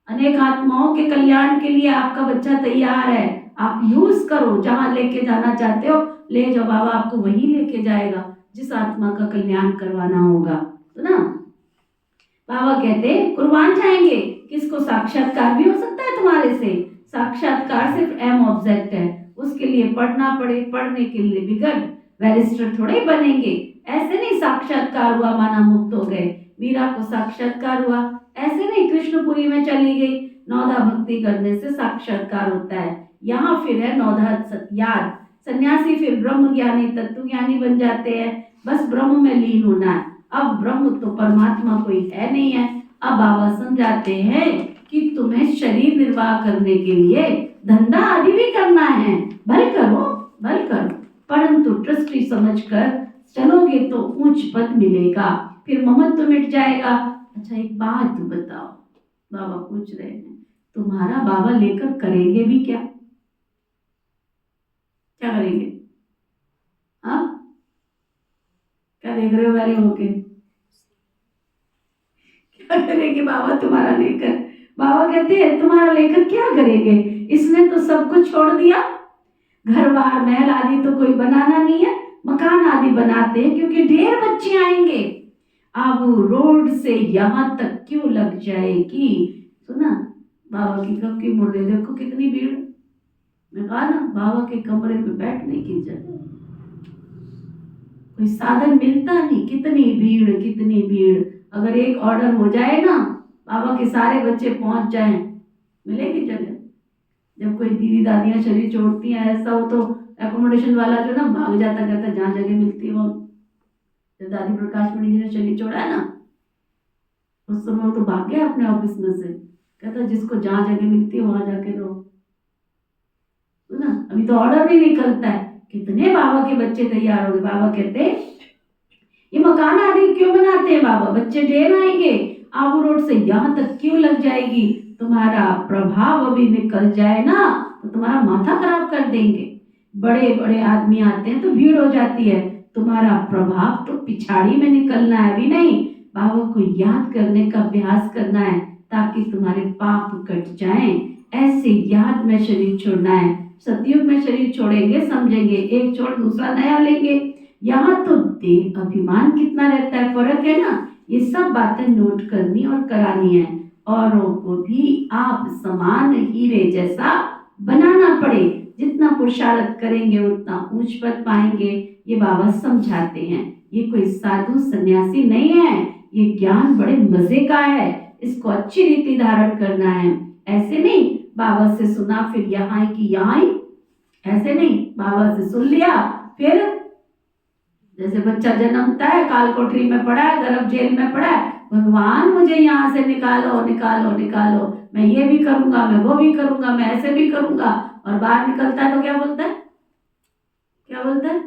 अनेक आत्माओं के कल्याण के लिए आपका बच्चा तैयार है, आप यूज करो। जहां लेके जाना चाहते हो ले जाओ, बाबा आपको वहीं लेके जाएगा जिस आत्मा का कल्याण करवाना होगा। तो ना बाबा कहते कुर्बान जाएंगे। किसको? साक्षात्कार भी हो सकता है तुम्हारे से। साक्षात्कार सिर्फ एम ऑब्जेक्ट है, उसके लिए पढ़ना पड़े, पढ़ने के लिए बिगड़ बैरिस्टर थोड़े ही बनेंगे। ऐसे नहीं साक्षात्कार हुआ माना मुक्त हो गए। मीरा को साक्षात्कार हुआ, ऐसे नहीं कृष्णपुरी में चली गई। नौदा भक्ति करने से साक्षात्कार होता है। यहाँ फिर है नौदा याद। सन्यासी फिर ब्रह्म ज्ञानी तत्व ज्ञानी बन जाते हैं। बस ब्रह्म में लीन होना है। अब ब्रह्म तो परमात्मा कोई है नहीं है। अब बाबा समझाते हैं कि तुम्हें शरीर निर्वाह करने के लिए धंधा आदि भी करना है, भल करो भल करो, परंतु ट्रस्टी समझकर चलोगे तो ऊंच पद मिलेगा, फिर ममत्व मिट जाएगा। अच्छा एक बात बताओ, बाबा पूछ रहे हैं, तुम्हारा बाबा लेकर करेंगे भी क्या? क्या करेंगे? हाँ क्या देख रहे हो मेरे होके? क्या करेंगे बाबा तुम्हारा लेकर? बाबा कहते हैं तुम्हारा लेकर क्या करेंगे? इसने तो सब कुछ छोड़ दिया। घर बार महल आदि तो कोई बनाना नहीं है, मकान आदि बनाते हैं क्योंकि ढेर बच्चे आएंगे। अब रोड से यहाँ तक क्यों लग जाएगी? सुना बाबा की कब की मुड़ रहे, देखो कितनी भीड़। मैं कहा ना बाबा के कमरे में बैठने की जगह कोई साधन मिलता नहीं। कितनी भीड़ कितनी भीड़। अगर एक ऑर्डर हो जाए ना, बाबा के सारे बच्चे पहुंच जाएं, मिलेगी जगह। जब कोई दीदी दादियां शरीर छोड़ती हैं, ऐसा हो तो एकोमोडेशन वाला जो ना भाग जाता, कहता जहाँ जगह मिलती है वो। जब दादी प्रकाश मणि जी ने शरीर छोड़ा है ना, उस समय वो तो भाग गया अपने ऑफिस में से, कहता जिसको जहाँ जगह मिलती है वहां जाके रहो। तो ना अभी तो ऑर्डर नहीं निकलता है, कितने बाबा के बच्चे तैयार हो गए। बाबा कहते ये मकान आदि क्यों बनाते हैं बाबा? बच्चे ढेर आएंगे, आबू रोड से यहाँ तक क्यों लग जाएगी? तुम्हारा प्रभाव अभी निकल जाए ना तो तुम्हारा माथा खराब कर देंगे। बड़े बड़े आदमी आते हैं तो भीड़ हो जाती है, तुम्हारा प्रभाव तो पिछाड़ी में निकलना है। अभी नहीं, बाबा को याद करने का अभ्यास करना है ताकि तुम्हारे पाप कट जाएं। ऐसे याद में शरीर छोड़ना है। सतयुग में शरीर छोड़ेंगे, समझेंगे, एक छोड़ दूसरा नया लेंगे। यहाँ तो देह अभिमान कितना रहता है, फर्क है ना। ये सब बातें नोट करनी और करानी है। औरों को भी आप समान हीरे जैसा बनाना पड़े। जितना पुरुषार्थ करेंगे उतना ऊंच पद पाएंगे। ये बाबा समझाते हैं। ये कोई साधु सन्यासी नहीं है, ये ज्ञान बड़े मजे का है। इसको अच्छी रीति धारण करना है। ऐसे नहीं बाबा से सुना फिर यहाँ की यहाँ ही, ऐसे नहीं बाबा से सुन लिया फिर जैसे बच्चा जन्मता है, काल कोठरी में पड़ा है, गर्भ जेल में पड़ा है, भगवान मुझे यहाँ से निकालो निकालो निकालो, मैं ये भी करूंगा, मैं वो भी करूंगा, मैं ऐसे भी करूंगा। और बाहर निकलता है तो क्या बोलता है? क्या बोलता है?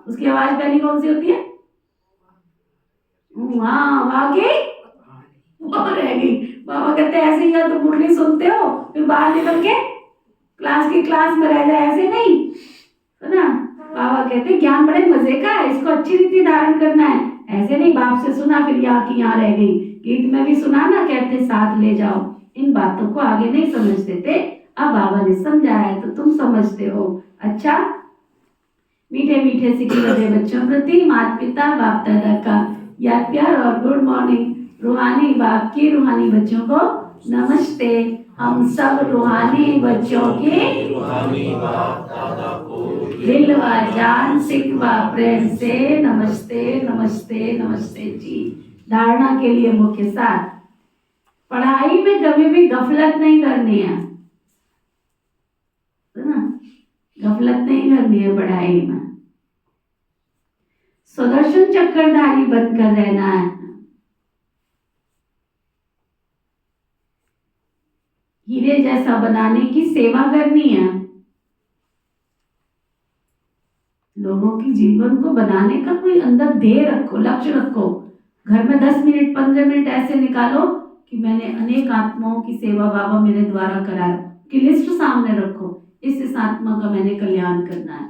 उसकी आवाज पहली कौन सी होती है? वाह वो रह गई। बाबा कहते हैं ऐसे ही या तो मुरली सुनते हो फिर बाहर निकल के क्लास में रह जाए, ऐसे नहीं है ना। बाबा कहते हैं ज्ञान बड़े मजे का है, इसको अच्छी रीति धारण करना है। ऐसे नहीं बाप से सुना फिर यहाँ की यहाँ रह गई। गीत में भी सुना ना, कहते साथ ले जाओ। इन बातों को आगे नहीं समझते थे, अब बाबा ने समझाया तो तुम समझते हो। अच्छा, मीठे मीठे सिखे बड़े बच्चों प्रति माता पिता बाप दादा का याद प्यार और गुड मॉर्निंग। रूहानी बाप की रूहानी बच्चों को नमस्ते। हम सब रूहानी बच्चों के दिल व जान सिख व प्रेम से नमस्ते नमस्ते नमस्ते जी। धारणा के लिए मुख्य सार, पढ़ाई में कभी भी गफलत नहीं करनी है ना, गफलत नहीं करनी है पढ़ाई में। सुदर्शन चक्रधारी बनकर रहना है। हीरे जैसा बनाने की सेवा करनी है। लोगों की जीवन को बनाने का कोई अंदर ध्येय रखो, लक्ष्य रखो। घर में 10 मिनट 15 मिनट ऐसे निकालो कि मैंने अनेक आत्माओं की सेवा बाबा मेरे द्वारा कराया की लिस्ट सामने रखो। इस आत्मा का मैंने कल्याण करना है।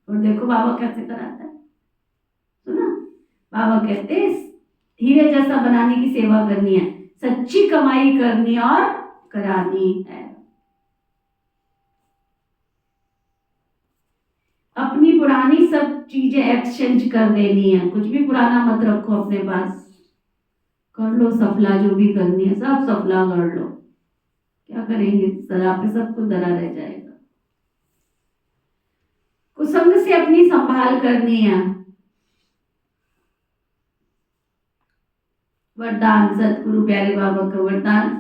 और देखो बाबा कैसे कराता है, सुना। बाबा कहते हैं हीरे जैसा बनाने की सेवा करनी है, सच्ची कमाई करनी और करानी है। अपनी पुरानी सब चीजें एक्सचेंज कर देनी है। कुछ भी पुराना मत रखो अपने पास। कर लो सफला, जो भी करनी है सब सफला कर लो। क्या करेंगे, सदा पे सबको धरा रह जाएगा। कुसंग से अपनी संभाल करनी है। वरदान, सतगुरु प्यारे बाबा का वरदान,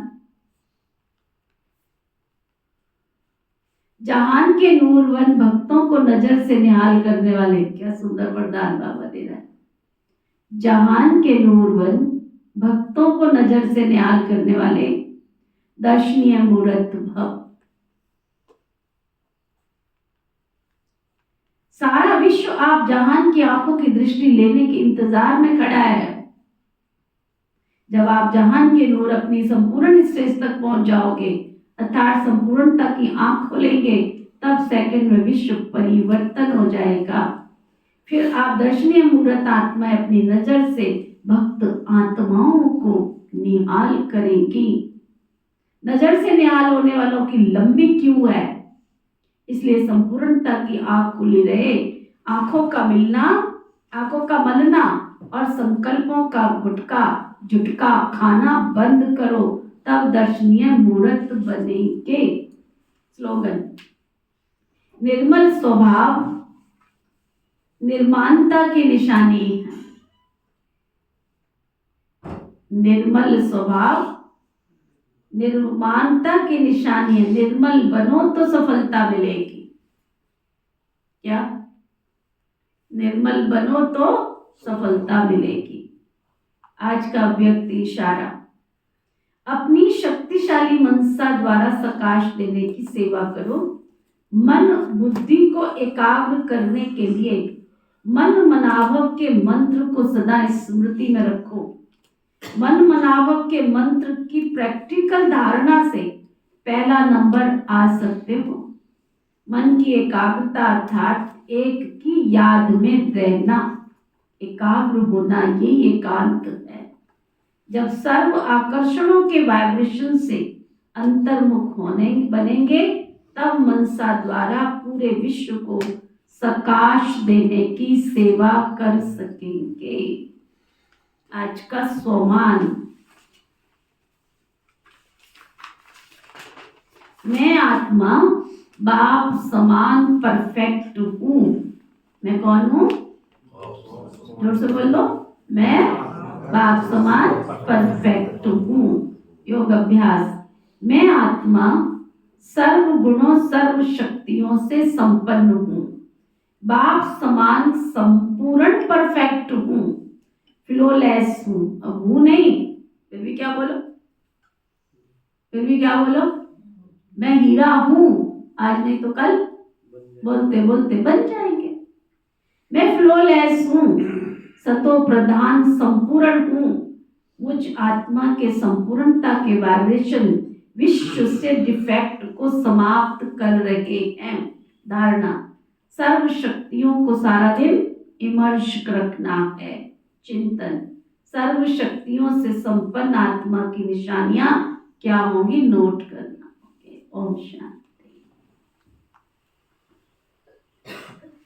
जहान के नूरवन भक्तों को नजर से निहाल करने वाले। क्या सुंदर वरदान बाबा दे रहा है। जहान के नूरवन भक्तों को नजर से निहाल करने वाले दर्शनीय मूर्त भक्त। सारा विश्व आप जहान की आंखों की दृष्टि लेने के इंतजार में खड़ा है। जब आप जहान के नूर अपनी संपूर्ण स्टेज तक पहुंच जाओगे, अर्थात संपूर्णता की आंख खोलेंगे, तब सेकंड में विश्व परिवर्तन हो जाएगा। फिर आप दर्शनीय मूर्त आत्मा अपनी नजर से भक्त आत्माओं को निहाल करेंगी। नजर से निहाल होने वालों की लंबी क्यू है, इसलिए संपूर्णता की आंख खुली रहे। आंखों का मिलना, आंखों का मलना और संकल्पों का झुटका खाना बंद करो, तब दर्शनीय मूर्त बनेंगे। स्लोगन, निर्मल स्वभाव निर्माणता की निशानी है। निर्मल स्वभाव निर्माणता की निशानी है। निर्मल बनो तो सफलता मिलेगी। क्या? निर्मल बनो तो सफलता मिलेगी। आज का व्यक्ति इशारा, अपनी शक्तिशाली मनसा द्वारा सकाश देने की सेवा करो। मन बुद्धि को एकाग्र करने के लिए मन मनाभव के मंत्र को सदा स्मृति में रखो। मन मनाभव के मंत्र की प्रैक्टिकल धारणा से पहला नंबर आ सकते हो। मन की एकाग्रता अर्थात एक की याद में रहना, एकाग्र होना, यही एकांत है। जब सर्व आकर्षणों के वाइब्रेशन से अंतर्मुख बनेंगे, तब मनसा द्वारा पूरे विश्व को सकाश देने की सेवा कर सकेंगे। आज का सोमान, मैं आत्मा बाप समान परफेक्ट हूँ। मैं कौन हूँ? जोर से बोल लो, मैं बाप समान परफेक्ट हूँ। योग अभ्यास, मैं आत्मा सर्व गुणों सर्व शक्तियों से संपन्न हूँ। बाप समान संपूर्ण परफेक्ट हूँ, फ्लोलेस हूँ। अब हूँ नहीं, फिर भी क्या बोलो, फिर भी क्या बोलो, मैं हीरा हूँ, आज नहीं तो कल बोलते बोलते बन जाएंगे। मैं फ्लोलेस हूँ, सतो प्रधान संपूर्ण हूँ, मुझ आत्मा के संपूर्णता के वाइब्रेशन विश्व से डिफेक्ट को समाप्त कर रहे हैं। धारणा, सर्व शक्तियों को सारा दिन इमर्ज रखना है। चिंतन, सर्व शक्तियों से संपन्न आत्मा की निशानियां क्या होंगी, नोट करना। ओम शांति।